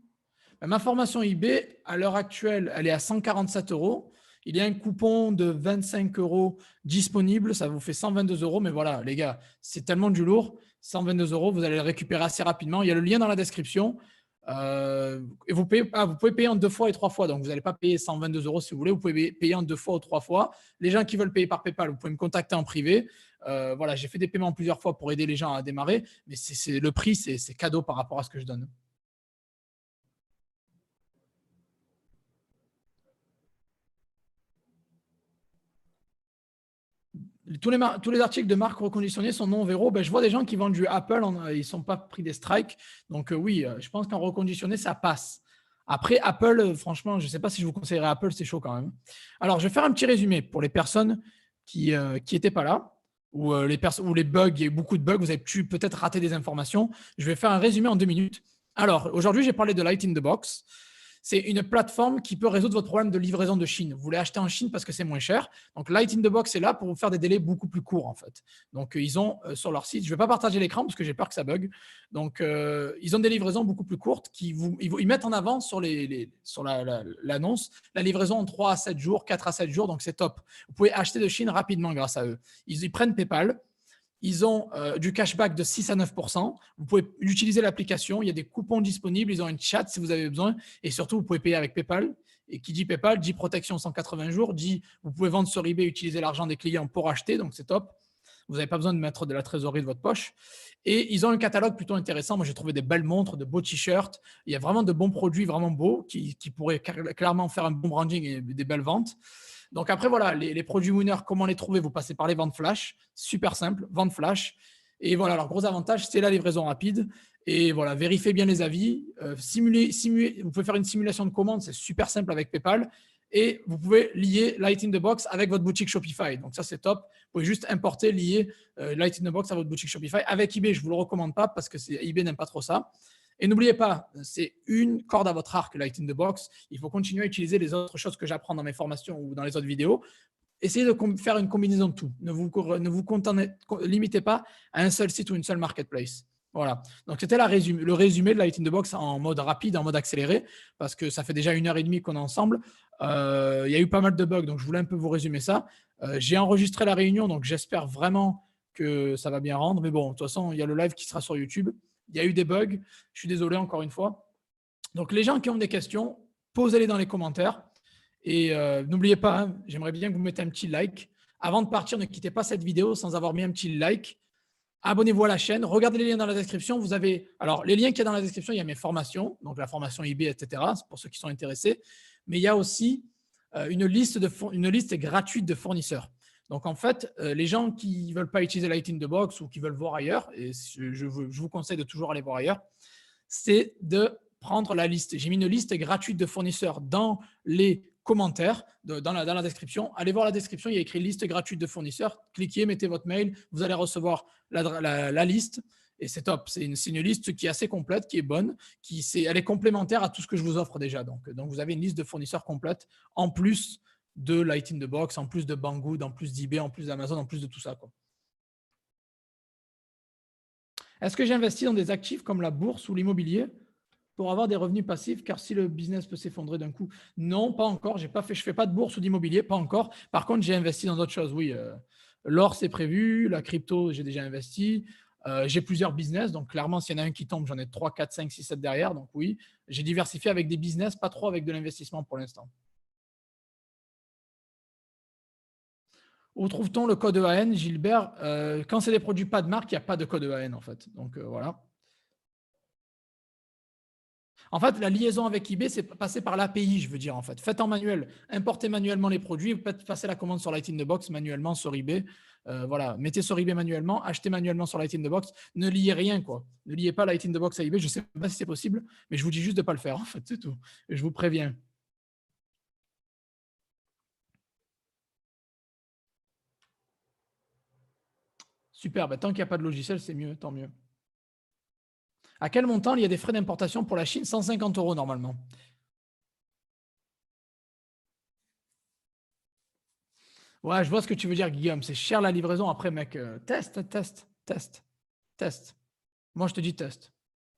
[SPEAKER 1] Ma formation eBay, à l'heure actuelle, elle est à 147 euros. Il y a un coupon de 25 euros disponible. Ça vous fait 122 euros. Mais voilà, les gars, c'est tellement du lourd. 122 euros, vous allez le récupérer assez rapidement. Il y a le lien dans la description. Et vous pouvez payer en 2 fois et 3 fois. Donc, vous n'allez pas payer 122 euros si vous voulez. Vous pouvez payer en 2 fois ou 3 fois. Les gens qui veulent payer par PayPal, vous pouvez me contacter en privé. Voilà, j'ai fait des paiements plusieurs fois pour aider les gens à démarrer. Mais le prix, c'est cadeau par rapport à ce que je donne. Tous les articles de marque reconditionnés sont non véro. Ben, je vois des gens qui vendent du Apple, ils ne sont pas pris des strikes. Donc oui, je pense qu'en reconditionné, ça passe. Après, Apple, franchement, je ne sais pas si je vous conseillerais Apple, c'est chaud quand même. Alors, je vais faire un petit résumé pour les personnes qui n'étaient pas là, ou les bugs, il y a eu beaucoup de bugs, vous avez pu peut-être rater des informations. Je vais faire un résumé en 2 minutes. Alors, aujourd'hui, j'ai parlé de Light in the Box. C'est une plateforme qui peut résoudre votre problème de livraison de Chine. Vous voulez acheter en Chine parce que c'est moins cher. Donc, Light in the Box est là pour vous faire des délais beaucoup plus courts, en fait. Donc, ils ont sur leur site, je ne vais pas partager l'écran parce que j'ai peur que ça bug. Donc, ils ont des livraisons beaucoup plus courtes ils mettent en avant sur l'annonce la livraison en 3 à 7 jours, 4 à 7 jours. Donc, c'est top. Vous pouvez acheter de Chine rapidement grâce à eux. Ils prennent PayPal. Ils ont du cashback de 6 à 9%. Vous pouvez utiliser l'application. Il y a des coupons disponibles. Ils ont une chat si vous avez besoin. Et surtout, vous pouvez payer avec PayPal. Et qui dit PayPal dit protection 180 jours, dit vous pouvez vendre sur eBay, utiliser l'argent des clients pour acheter. Donc, c'est top. Vous n'avez pas besoin de mettre de la trésorerie de votre poche. Et ils ont un catalogue plutôt intéressant. Moi, j'ai trouvé des belles montres, de beaux t-shirts. Il y a vraiment de bons produits vraiment beaux qui pourraient clairement faire un bon branding et des belles ventes. Donc après, voilà, les produits Winner, comment les trouver? Vous passez par les ventes flash. Super simple, vente flash. Et voilà, leur gros avantage, c'est la livraison rapide. Et voilà, vérifiez bien les avis. Vous pouvez faire une simulation de commande, c'est super simple avec PayPal. Et vous pouvez lier Light in the Box avec votre boutique Shopify. Donc ça, c'est top. Vous pouvez juste importer, lier Light in the Box à votre boutique Shopify. Avec eBay, je ne vous le recommande pas parce que eBay n'aime pas trop ça. Et n'oubliez pas, c'est une corde à votre arc, Light in the Box. Il faut continuer à utiliser les autres choses que j'apprends dans mes formations ou dans les autres vidéos. Essayez de faire une combinaison de tout. Ne vous limitez pas à un seul site ou une seule marketplace. Voilà. Donc, c'était le résumé de Light in the Box en mode rapide, en mode accéléré, parce que ça fait déjà 1h30 qu'on est ensemble. Il y a eu pas mal de bugs, donc je voulais un peu vous résumer ça. J'ai enregistré la réunion, donc j'espère vraiment que ça va bien rendre. Mais bon, de toute façon, il y a le live qui sera sur YouTube. Il y a eu des bugs. Je suis désolé encore une fois. Donc, les gens qui ont des questions, posez-les dans les commentaires. Et n'oubliez pas, hein, j'aimerais bien que vous mettez un petit like. Avant de partir, ne quittez pas cette vidéo sans avoir mis un petit like. Abonnez-vous à la chaîne. Regardez les liens dans la description. Vous avez, alors, les liens qu'il y a dans la description, il y a mes formations, donc la formation eBay, etc. C'est pour ceux qui sont intéressés. Mais il y a aussi une liste gratuite de fournisseurs. Donc, en fait, les gens qui ne veulent pas utiliser Light in the Box ou qui veulent voir ailleurs, et je vous conseille de toujours aller voir ailleurs, c'est de prendre la liste. J'ai mis une liste gratuite de fournisseurs dans les commentaires, dans la description. Allez voir la description, il y a écrit liste gratuite de fournisseurs. Cliquez, mettez votre mail, vous allez recevoir la liste. Et c'est top. C'est une liste qui est assez complète, qui est bonne, elle est complémentaire à tout ce que je vous offre déjà. Donc vous avez une liste de fournisseurs complète, en plus de Light in the Box, en plus de Banggood, en plus d'eBay, en plus d'Amazon, en plus de tout ça, quoi. Est-ce que j'investis dans des actifs comme la bourse ou l'immobilier pour avoir des revenus passifs, car si le business peut s'effondrer d'un coup? Non, pas encore. Je ne fais pas de bourse ou d'immobilier, pas encore. Par contre, j'ai investi dans d'autres choses, oui. L'or, c'est prévu. La crypto, j'ai déjà investi. J'ai plusieurs business. Donc, clairement, s'il y en a un qui tombe, j'en ai 3, 4, 5, 6, 7 derrière. Donc, oui, j'ai diversifié avec des business, pas trop avec de l'investissement pour l'instant. Où trouve-t-on le code EAN, Gilbert? Quand c'est des produits pas de marque, il n'y a pas de code EAN, en fait. Donc, voilà. En fait, la liaison avec eBay, c'est passer par l'API, je veux dire, en fait. Faites en manuel. Importez manuellement les produits. Passez la commande sur Light in the Box manuellement sur eBay. Voilà. Mettez sur eBay manuellement. Achetez manuellement sur Light in the Box. Ne liez rien, quoi. Ne liez pas Light in the Box à eBay. Je ne sais pas si c'est possible, mais je vous dis juste de ne pas le faire, en fait. C'est tout. Et je vous préviens. Super. Bah, tant qu'il n'y a pas de logiciel, c'est mieux. Tant mieux. À quel montant il y a des frais d'importation pour la Chine? 150 € normalement. Ouais, je vois ce que tu veux dire, Guillaume. C'est cher la livraison. Après, mec, teste. Moi, je te dis teste.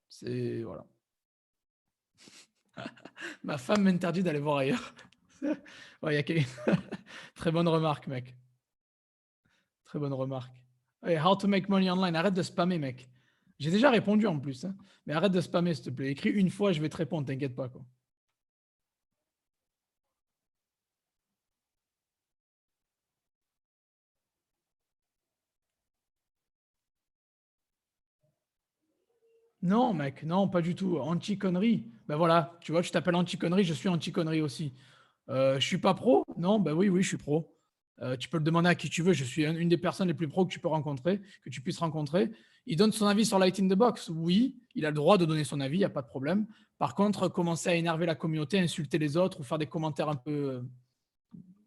[SPEAKER 1] C'est voilà. Ma femme m'interdit d'aller voir ailleurs. Ouais, Très bonne remarque, mec. Très bonne remarque. Hey, how to make money online. Arrête de spammer, mec. J'ai déjà répondu en plus, hein. Mais arrête de spammer, s'il te plaît. Écris une fois, je vais te répondre, t'inquiète pas, quoi. Non, mec, non, pas du tout. Anti-connerie. Ben voilà, tu vois, tu t'appelles anti-connerie, je suis anti-connerie aussi. Je suis pas pro? Non, ben oui, oui, je suis pro. Tu peux le demander à qui tu veux. Je suis une des personnes les plus pros que tu peux rencontrer, que tu puisses rencontrer. Il donne son avis sur Light in the Box. Oui, il a le droit de donner son avis, il n'y a pas de problème. Par contre, commencer à énerver la communauté, insulter les autres ou faire des commentaires un peu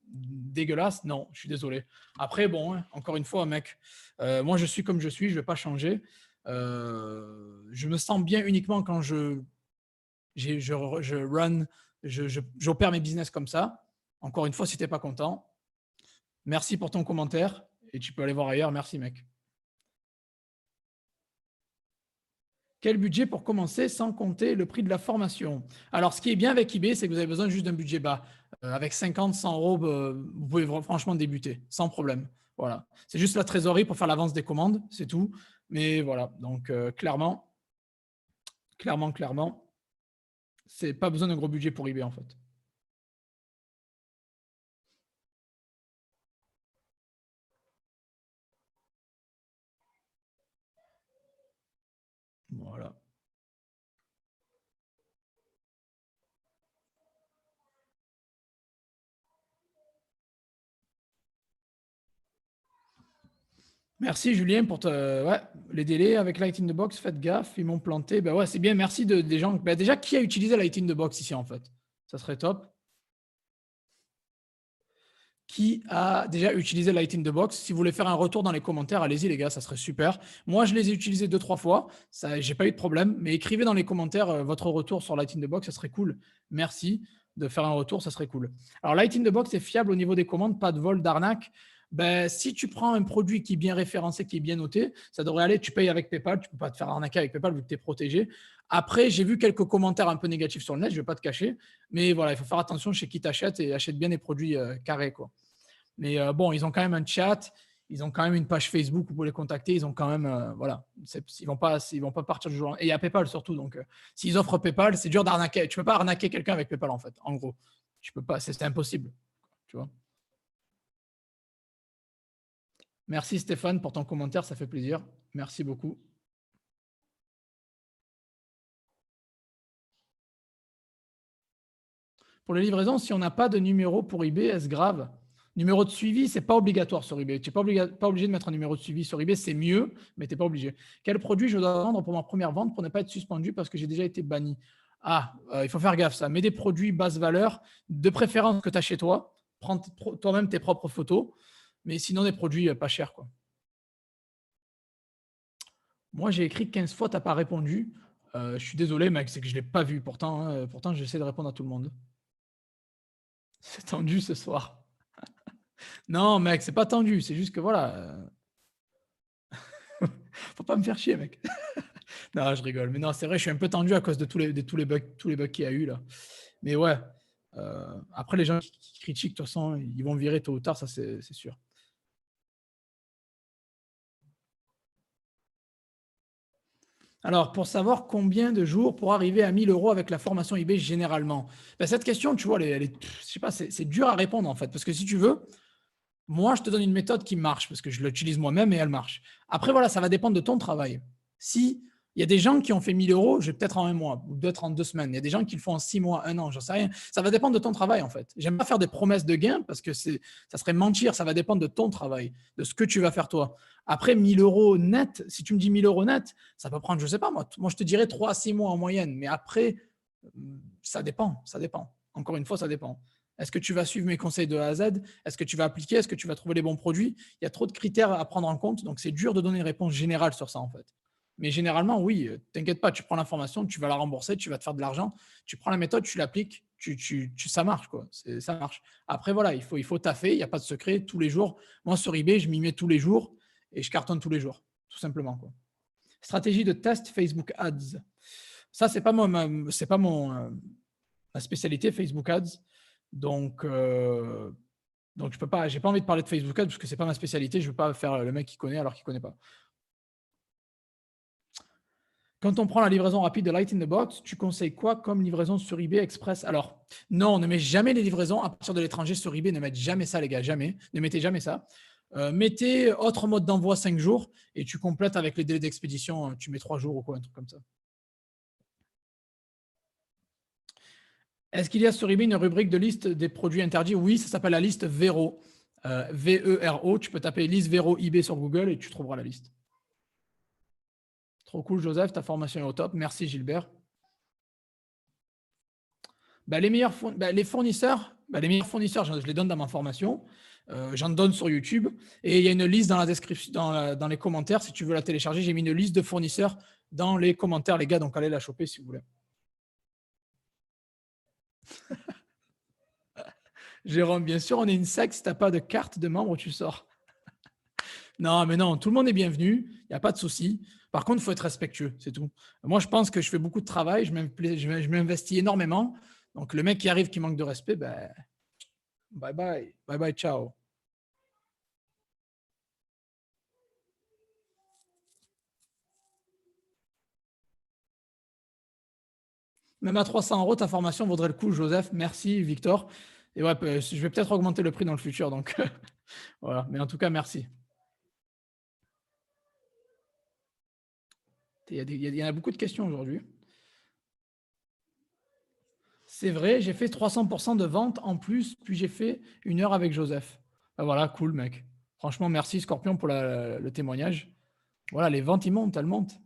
[SPEAKER 1] dégueulasses, non, je suis désolé. Après, bon, hein, encore une fois, mec, moi je suis comme je suis, je ne vais pas changer. Je me sens bien uniquement quand je run, j'opère mes business comme ça. Encore une fois, si tu n'es pas content, merci pour ton commentaire et tu peux aller voir ailleurs. Merci, mec. Quel budget pour commencer sans compter le prix de la formation? Alors, ce qui est bien avec eBay, c'est que vous avez besoin juste d'un budget bas. Avec 50, 100 euros, vous pouvez franchement débuter sans problème. Voilà. C'est juste la trésorerie pour faire l'avance des commandes, c'est tout. Mais voilà. Donc, clairement, c'est pas besoin d'un gros budget pour eBay en fait. Voilà. Merci Julien pour ouais, les délais avec Light in the Box. Faites gaffe, ils m'ont planté. Ben ouais, c'est bien. Merci des gens. Ben déjà, qui a utilisé Light in the Box ici en fait? Ça serait top. Qui a déjà utilisé Light in the Box? Si vous voulez faire un retour dans les commentaires, allez-y les gars, ça serait super. Moi, je les ai utilisés 2-3 fois. Ça, j'ai pas eu de problème. Mais écrivez dans les commentaires votre retour sur Light in the Box, ça serait cool. Merci de faire un retour, ça serait cool. Alors, Light in the Box est fiable au niveau des commandes, pas de vol, d'arnaque. Ben, si tu prends un produit qui est bien référencé, qui est bien noté, ça devrait aller. Tu payes avec PayPal, tu ne peux pas te faire arnaquer avec PayPal vu que tu es protégé. Après, j'ai vu quelques commentaires un peu négatifs sur le net, je ne vais pas te cacher. Mais voilà, il faut faire attention chez qui t'achètes et achète bien des produits carrés, quoi. Mais bon, ils ont quand même un chat, ils ont quand même une page Facebook où vous pouvez les contacter. Ils ont quand même, voilà, ils vont pas partir du jour au lendemain. Et il y a PayPal surtout. Donc, s'ils offrent PayPal, c'est dur d'arnaquer. Tu peux pas arnaquer quelqu'un avec PayPal en fait. En gros, tu peux pas, c'est impossible. Tu vois. Merci Stéphane pour ton commentaire, ça fait plaisir. Merci beaucoup. Pour les livraisons, si on n'a pas de numéro pour eBay, est-ce grave? Numéro de suivi, c'est pas obligatoire sur eBay. Tu n'es pas obligé de mettre un numéro de suivi sur eBay, c'est mieux, mais tu n'es pas obligé. Quel produit je dois vendre pour ma première vente pour ne pas être suspendu parce que j'ai déjà été banni? Ah, il faut faire gaffe ça. Mets des produits basse valeur, de préférence que tu as chez toi. Prends toi-même tes propres photos, mais sinon des produits pas chers, quoi. Moi, j'ai écrit 15 fois, tu n'as pas répondu. Je suis désolé, mec, c'est que je ne l'ai pas vu. Pourtant, hein, pourtant j'essaie de répondre à tout le monde. C'est tendu ce soir. Non, mec, c'est pas tendu. C'est juste que voilà. Faut pas me faire chier, mec. Non, je rigole. Mais non, c'est vrai, je suis un peu tendu à cause de tous les bugs qu'il y a eu là. Mais ouais. Après, les gens qui critiquent, de toute façon, ils vont virer tôt ou tard, ça c'est sûr. Alors, pour savoir combien de jours pour arriver à 1000 euros avec la formation eBay généralement, ben, cette question, tu vois, je sais pas, c'est dur à répondre en fait. Parce que si tu veux, moi, je te donne une méthode qui marche parce que je l'utilise moi-même et elle marche. Après, voilà, ça va dépendre de ton travail. Si il y a des gens qui ont fait 1000 euros, je vais peut-être en un mois ou peut-être en 2 semaines. Il y a des gens qui le font en 6 mois, un an, j'en sais rien. Ça va dépendre de ton travail en fait. J'aime pas faire des promesses de gains parce que ça serait mentir. Ça va dépendre de ton travail, de ce que tu vas faire toi. Après, 1000 euros net, si tu me dis 1000 euros net, ça peut prendre, je sais pas moi. Moi, je te dirais 3 à 6 mois en moyenne. Mais après, ça dépend. Ça dépend. Encore une fois, ça dépend. Est-ce que tu vas suivre mes conseils de A à Z? Est-ce que tu vas appliquer? Est-ce que tu vas trouver les bons produits? Il y a trop de critères à prendre en compte, donc c'est dur de donner une réponse générale sur ça en fait. Mais généralement, oui, t'inquiète pas, tu prends l'information, tu vas la rembourser, tu vas te faire de l'argent, tu prends la méthode, tu l'appliques, ça marche quoi, ça marche. Après voilà, il faut taffer, il n'y a pas de secret tous les jours. Moi sur eBay, je m'y mets tous les jours et je cartonne tous les jours, tout simplement quoi. Stratégie de test Facebook Ads. Ça c'est pas ma spécialité Facebook Ads. Donc, je peux pas, j'ai pas envie de parler de Facebook Ads parce que c'est pas ma spécialité. Je veux pas faire le mec qui connaît alors qu'il connaît pas. Quand on prend la livraison rapide de Light in the Box, tu conseilles quoi comme livraison sur eBay Express? Alors, non, ne mets jamais les livraisons à partir de l'étranger sur eBay. Ne mettez jamais ça, les gars, jamais. Ne mettez jamais ça. Mettez autre mode d'envoi 5 jours et tu complètes avec les délais d'expédition. Tu mets 3 jours ou quoi, un truc comme ça. Est-ce qu'il y a sur eBay une rubrique de liste des produits interdits? Oui, ça s'appelle la liste Vero. Vero. Tu peux taper liste Vero eBay sur Google et tu trouveras la liste. Trop cool, Joseph. Ta formation est au top. Merci, Gilbert. Bah, les meilleurs fournisseurs, je les donne dans ma formation. J'en donne sur YouTube. Et il y a une liste dans la description, dans les commentaires. Si tu veux la télécharger, j'ai mis une liste de fournisseurs dans les commentaires, les gars. Donc, allez la choper si vous voulez. Jérôme, bien sûr, on est une secte. Si tu n'as pas de carte de membre, tu sors. Non, mais non, tout le monde est bienvenu. Il n'y a pas de souci. Par contre, il faut être respectueux, c'est tout. Moi, je pense que je fais beaucoup de travail. Je m'investis énormément. Donc, le mec qui arrive qui manque de respect, ben, bye bye. Bye bye, ciao. Même à 300 euros, ta formation vaudrait le coup, Joseph. Merci, Victor. Et ouais, je vais peut-être augmenter le prix dans le futur. Donc, voilà. Mais en tout cas, merci. Il y en a beaucoup de questions aujourd'hui. C'est vrai, j'ai fait 300% de vente en plus, puis j'ai fait 1 heure avec Joseph. Ben voilà, cool, mec. Franchement, merci Scorpion pour le témoignage. Voilà, les ventes, ils montent, elles montent.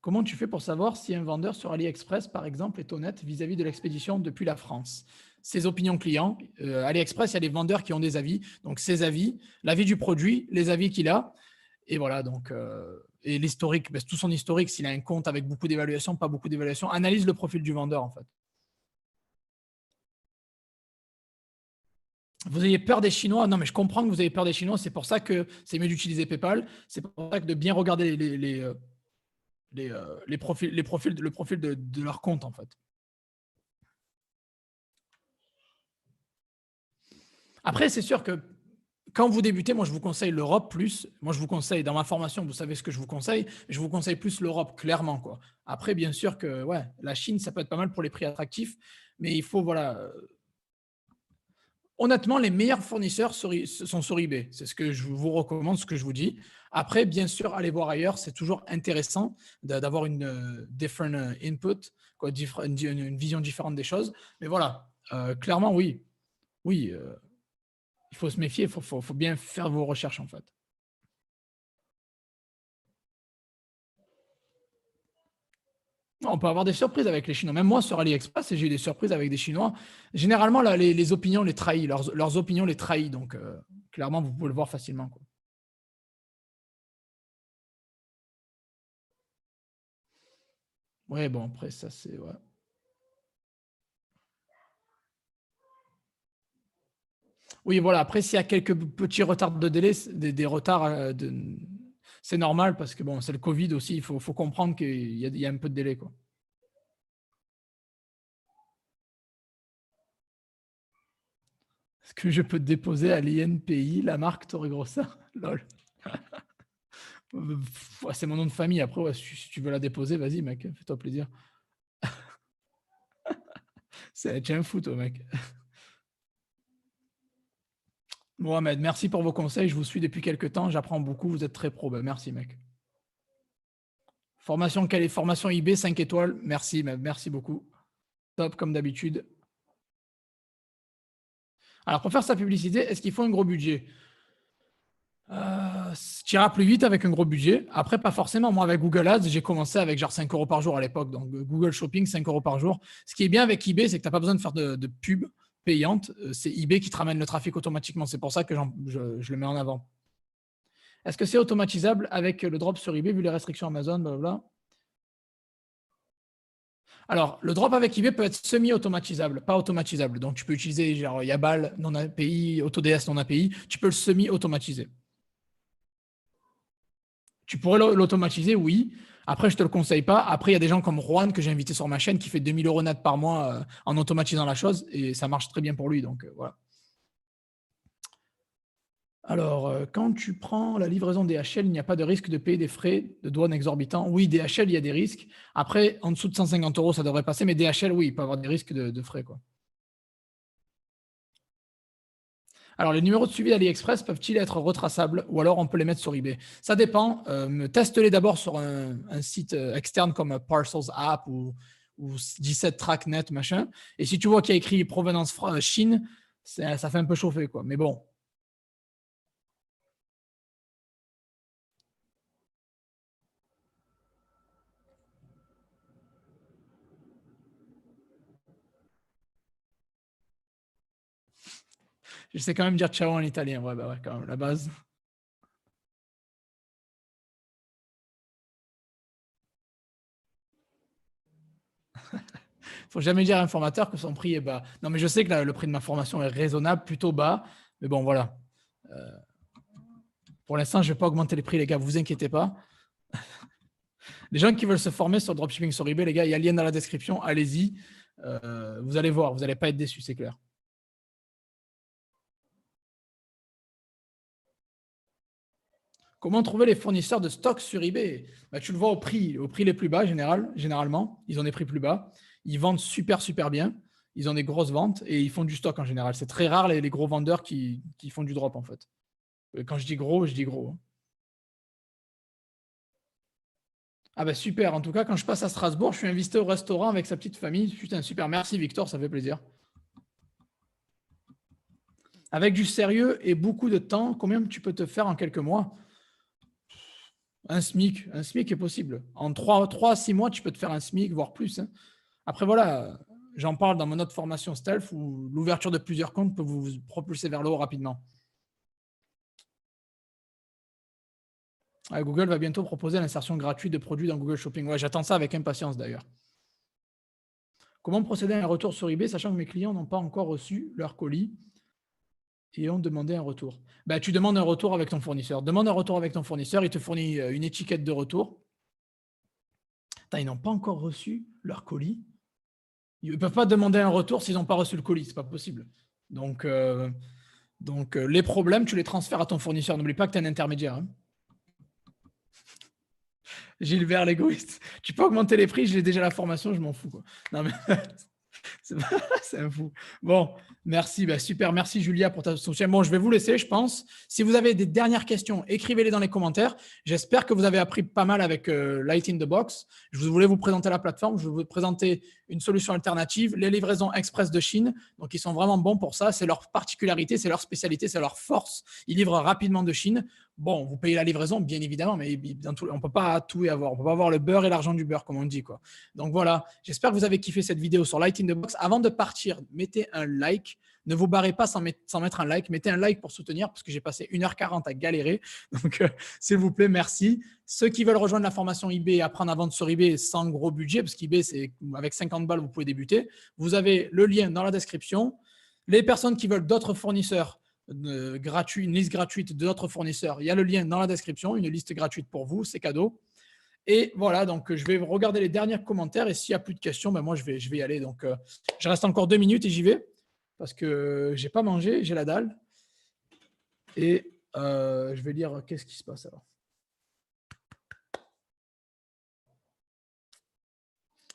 [SPEAKER 1] Comment tu fais pour savoir si un vendeur sur AliExpress, par exemple, est honnête vis-à-vis de l'expédition depuis la France? Ses opinions clients. AliExpress, il y a des vendeurs qui ont des avis. Donc, ses avis, l'avis du produit, les avis qu'il a. Et voilà, donc, et l'historique, tout son historique, s'il a un compte avec beaucoup d'évaluations, pas beaucoup d'évaluations, analyse le profil du vendeur, en fait. Vous ayez peur des Chinois? Non, mais je comprends que vous ayez peur des Chinois. C'est pour ça que c'est mieux d'utiliser PayPal. C'est pour ça que de bien regarder le profil de leur compte, en fait. Après, c'est sûr que quand vous débutez, moi, je vous conseille l'Europe plus. Moi, je vous conseille, dans ma formation, vous savez ce que je vous conseille. Je vous conseille plus l'Europe, clairement, quoi. Après, bien sûr que, ouais, la Chine, ça peut être pas mal pour les prix attractifs, mais il faut, voilà. Honnêtement, les meilleurs fournisseurs sont sur eBay. C'est ce que je vous recommande, ce que je vous dis. Après, bien sûr, allez voir ailleurs. C'est toujours intéressant d'avoir une different input, quoi, une vision différente des choses. Mais voilà, clairement, oui. Oui, il faut se méfier, il faut bien faire vos recherches, en fait. On peut avoir des surprises avec les Chinois. Même moi, sur AliExpress, j'ai eu des surprises avec des Chinois. Généralement, là, les opinions les trahissent. Leurs opinions les trahissent. Donc, clairement, vous pouvez le voir facilement, quoi. Ouais, bon, après, ça, c'est. Ouais. Oui, voilà. Après, s'il y a quelques petits retards de délai, des retards, c'est normal parce que bon, c'est le Covid aussi. Il faut comprendre qu'il y a un peu de délai, quoi. Est-ce que je peux te déposer à l'INPI, la marque Torre Grossa? Lol. Ouais, c'est mon nom de famille. Après, ouais, si tu veux la déposer, vas-y, mec. Fais-toi plaisir. Tu es un fou, toi, mec. Mohamed, merci pour vos conseils. Je vous suis depuis quelques temps. J'apprends beaucoup. Vous êtes très pro. Ben, merci, mec. Formation IB 5 étoiles. Merci, merci beaucoup. Top, comme d'habitude. Alors, pour faire sa publicité, est-ce qu'il faut un gros budget? Tu iras plus vite avec un gros budget. Après, pas forcément. Moi, avec Google Ads, j'ai commencé avec genre 5 euros par jour à l'époque. Donc, Google Shopping, 5 euros par jour. Ce qui est bien avec eBay, c'est que tu n'as pas besoin de faire de pub payante. C'est eBay qui te ramène le trafic automatiquement. C'est pour ça que je le mets en avant. Est-ce que c'est automatisable avec le drop sur eBay vu les restrictions Amazon, blablabla? Alors, le drop avec eBay peut être semi-automatisable, pas automatisable. Donc, tu peux utiliser genre Yabal non API, AutoDS non API. Tu peux le semi-automatiser. Tu pourrais l'automatiser, oui. Après, je ne te le conseille pas. Après, il y a des gens comme Juan que j'ai invité sur ma chaîne qui fait 2000 euros net par mois en automatisant la chose et ça marche très bien pour lui. Donc, voilà. Alors, quand tu prends la livraison DHL, il n'y a pas de risque de payer des frais de douane exorbitants. Oui, DHL, il y a des risques. Après, en dessous de 150 euros, ça devrait passer. Mais DHL, oui, il peut avoir des risques de frais, quoi. Alors, les numéros de suivi d'AliExpress peuvent-ils être retraçables ou alors on peut les mettre sur eBay? Ça dépend. Teste-les d'abord sur un site externe comme Parcels App ou 17 TrackNet, machin. Et si tu vois qu'il y a écrit provenance Chine, ça fait un peu chauffer, quoi. Mais bon, je sais quand même dire ciao en italien. Ouais, bah ouais, quand même, la base. Faut jamais dire à un formateur que son prix est bas. Non, mais je sais que le prix de ma formation est raisonnable, plutôt bas. Mais bon, voilà. Pour l'instant, je ne vais pas augmenter les prix, les gars. Vous inquiétez pas. Les gens qui veulent se former sur le dropshipping sur eBay, les gars, il y a le lien dans la description. Allez-y. Vous allez voir. Vous n'allez pas être déçus, c'est clair. Comment trouver les fournisseurs de stock sur eBay? Bah, tu le vois au prix les plus bas, généralement. Ils ont des prix plus bas. Ils vendent super, super bien. Ils ont des grosses ventes et ils font du stock en général. C'est très rare les gros vendeurs qui font du drop, en fait. Quand je dis gros, je dis gros, hein. Ah bah super, en tout cas, quand je passe à Strasbourg, je suis invité au restaurant avec sa petite famille. Putain, super, merci Victor, ça fait plaisir. Avec du sérieux et beaucoup de temps, combien tu peux te faire en quelques mois? Un SMIC est possible. En 3 à 6 mois, tu peux te faire un SMIC, voire plus, hein. Après, voilà, j'en parle dans mon autre formation Stealth où l'ouverture de plusieurs comptes peut vous propulser vers le haut rapidement. Google va bientôt proposer l'insertion gratuite de produits dans Google Shopping. Ouais, j'attends ça avec impatience d'ailleurs. Comment procéder à un retour sur eBay, sachant que mes clients n'ont pas encore reçu leur colis et ont demandé un retour? Bah, tu demandes un retour avec ton fournisseur. Demande un retour avec ton fournisseur, il te fournit une étiquette de retour. Attends, ils n'ont pas encore reçu leur colis. Ils ne peuvent pas demander un retour s'ils n'ont pas reçu le colis, c'est pas possible. Donc, les problèmes, tu les transfères à ton fournisseur. N'oublie pas que tu es un intermédiaire, hein. Gilbert l'égoïste. Tu peux augmenter les prix, j'ai déjà la formation, je m'en fous, quoi. Non, mais c'est un fou. Bon, merci, super. Merci Julia pour ta soutien. Bon, je vais vous laisser, je pense. Si vous avez des dernières questions, écrivez-les dans les commentaires. J'espère que vous avez appris pas mal avec Light in the Box. Je voulais vous présenter la plateforme, je vais vous présenter une solution alternative, les livraisons express de Chine. Donc, ils sont vraiment bons pour ça. C'est leur particularité, c'est leur spécialité, c'est leur force. Ils livrent rapidement de Chine. Bon, vous payez la livraison, bien évidemment, mais on ne peut pas tout y avoir. On ne peut pas avoir le beurre et l'argent du beurre, comme on dit, quoi. Donc voilà, j'espère que vous avez kiffé cette vidéo sur Light in the Box. Avant de partir, mettez un like. Ne vous barrez pas sans mettre un like. Mettez un like pour soutenir parce que j'ai passé 1h40 à galérer. Donc, s'il vous plaît, merci. Ceux qui veulent rejoindre la formation eBay et apprendre à vendre sur eBay sans gros budget, parce qu'eBay, c'est avec 50 balles, vous pouvez débuter. Vous avez le lien dans la description. Les personnes qui veulent d'autres fournisseurs, gratuit, une liste gratuite d'autres fournisseurs. Il y a le lien dans la description, une liste gratuite pour vous, c'est cadeau. Et voilà, donc je vais regarder les derniers commentaires et s'il n'y a plus de questions, ben moi je vais y aller. Donc je reste encore 2 minutes et j'y vais parce que j'ai pas mangé, j'ai la dalle. Et je vais lire qu'est-ce qui se passe alors.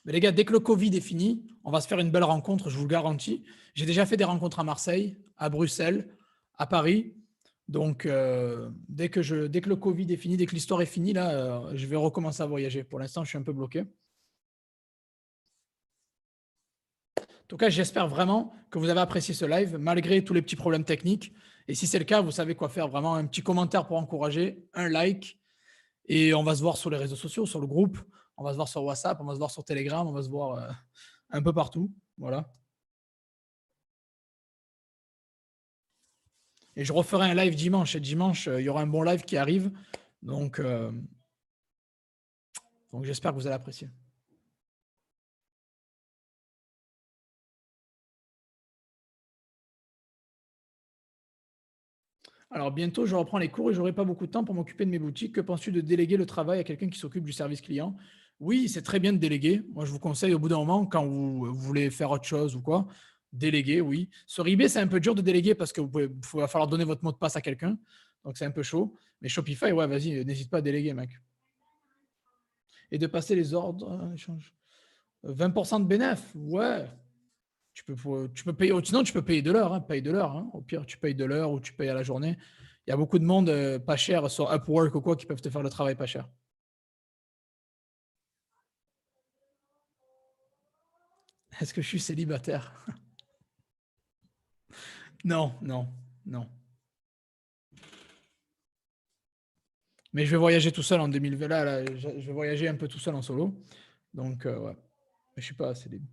[SPEAKER 1] Mais les gars, dès que le Covid est fini, on va se faire une belle rencontre, je vous le garantis. J'ai déjà fait des rencontres à Marseille, à Bruxelles, à Paris. Donc, dès que le Covid est fini, dès que l'histoire est finie, là, je vais recommencer à voyager. Pour l'instant, je suis un peu bloqué. En tout cas, j'espère vraiment que vous avez apprécié ce live, malgré tous les petits problèmes techniques. Et si c'est le cas, vous savez quoi faire. Vraiment, un petit commentaire pour encourager, un like. Et on va se voir sur les réseaux sociaux, sur le groupe. On va se voir sur WhatsApp, on va se voir sur Telegram, on va se voir un peu partout. Voilà. Et je referai un live dimanche. Et dimanche, il y aura un bon live qui arrive. Donc j'espère que vous allez apprécier. Alors bientôt, je reprends les cours et j'aurai pas beaucoup de temps pour m'occuper de mes boutiques. Que penses-tu de déléguer le travail à quelqu'un qui s'occupe du service client? Oui, c'est très bien de déléguer. Moi, je vous conseille au bout d'un moment, quand vous voulez faire autre chose ou quoi, déléguer, oui. Sur eBay, c'est un peu dur de déléguer parce qu'il va falloir donner votre mot de passe à quelqu'un. Donc, c'est un peu chaud. Mais Shopify, ouais, vas-y, n'hésite pas à déléguer, mec. Et de passer les ordres, échange. 20% de bénéf, ouais. Tu peux payer, sinon tu peux payer de l'heure, hein, paye de l'heure. Hein. Au pire, tu payes de l'heure ou tu payes à la journée. Il y a beaucoup de monde pas cher sur Upwork ou quoi qui peuvent te faire le travail pas cher. Est-ce que je suis célibataire? Non, non, non. Mais je vais voyager tout seul en 2020. Là, je vais voyager un peu tout seul en solo. Donc, ouais. Mais je suis pas célib.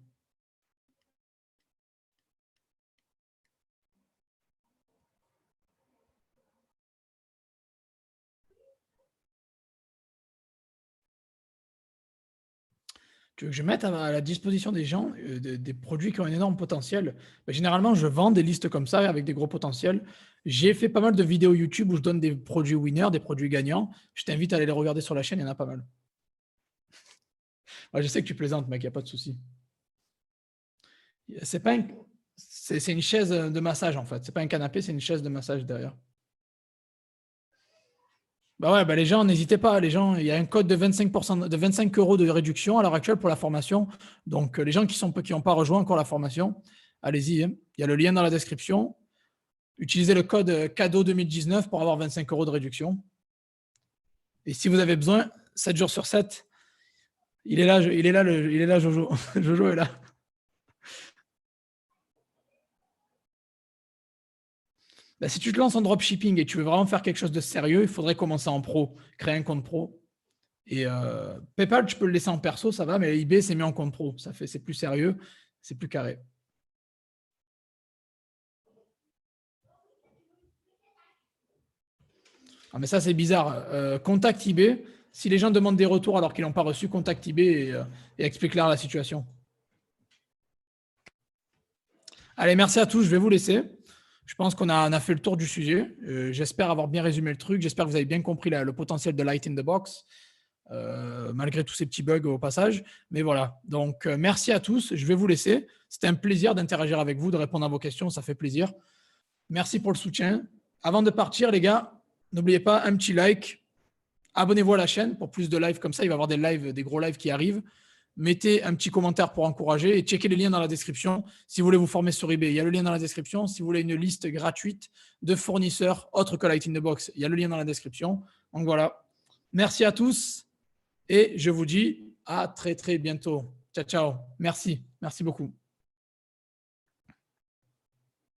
[SPEAKER 1] Tu veux que je mette à la disposition des gens des produits qui ont un énorme potentiel? Ben, généralement, je vends des listes comme ça avec des gros potentiels. J'ai fait pas mal de vidéos YouTube où je donne des produits winners, des produits gagnants. Je t'invite à aller les regarder sur la chaîne, il y en a pas mal. Ouais, je sais que tu plaisantes, mec, il n'y a pas de souci. C'est pas c'est une chaise de massage, en fait. C'est pas un canapé, c'est une chaise de massage derrière. Bah ouais, bah les gens, n'hésitez pas. Les gens, il y a un code de 25%, de 25 € de réduction à l'heure actuelle pour la formation. Donc, les gens qui n'ont pas rejoint encore la formation, allez-y, hein. Il y a le lien dans la description. Utilisez le code cadeau 2019 pour avoir 25 € de réduction. Et si vous avez besoin, 7 jours sur 7, il est là, Jojo. Jojo est là. Ben, si tu te lances en dropshipping et tu veux vraiment faire quelque chose de sérieux, il faudrait commencer en pro, créer un compte pro. Et PayPal, tu peux le laisser en perso, ça va, mais eBay, c'est mis en compte pro. C'est plus sérieux, c'est plus carré. Ah, mais ça, c'est bizarre. Contacte eBay. Si les gens demandent des retours alors qu'ils n'ont pas reçu, contacte eBay et explique-leur la situation. Allez, merci à tous. Je vais vous laisser. Je pense qu'on a fait le tour du sujet. J'espère avoir bien résumé le truc. J'espère que vous avez bien compris le potentiel de Light in the Box, malgré tous ces petits bugs au passage. Mais voilà. Donc, merci à tous. Je vais vous laisser. C'était un plaisir d'interagir avec vous, de répondre à vos questions. Ça fait plaisir. Merci pour le soutien. Avant de partir, les gars, n'oubliez pas un petit like. Abonnez-vous à la chaîne pour plus de lives comme ça. Il va y avoir des lives, des gros lives qui arrivent. Mettez un petit commentaire pour encourager et checkez les liens dans la description. Si vous voulez vous former sur eBay, il y a le lien dans la description. Si vous voulez une liste gratuite de fournisseurs autres que Light in the Box, il y a le lien dans la description. Donc voilà. Merci à tous et je vous dis à très très bientôt. Ciao, ciao. Merci. Merci beaucoup.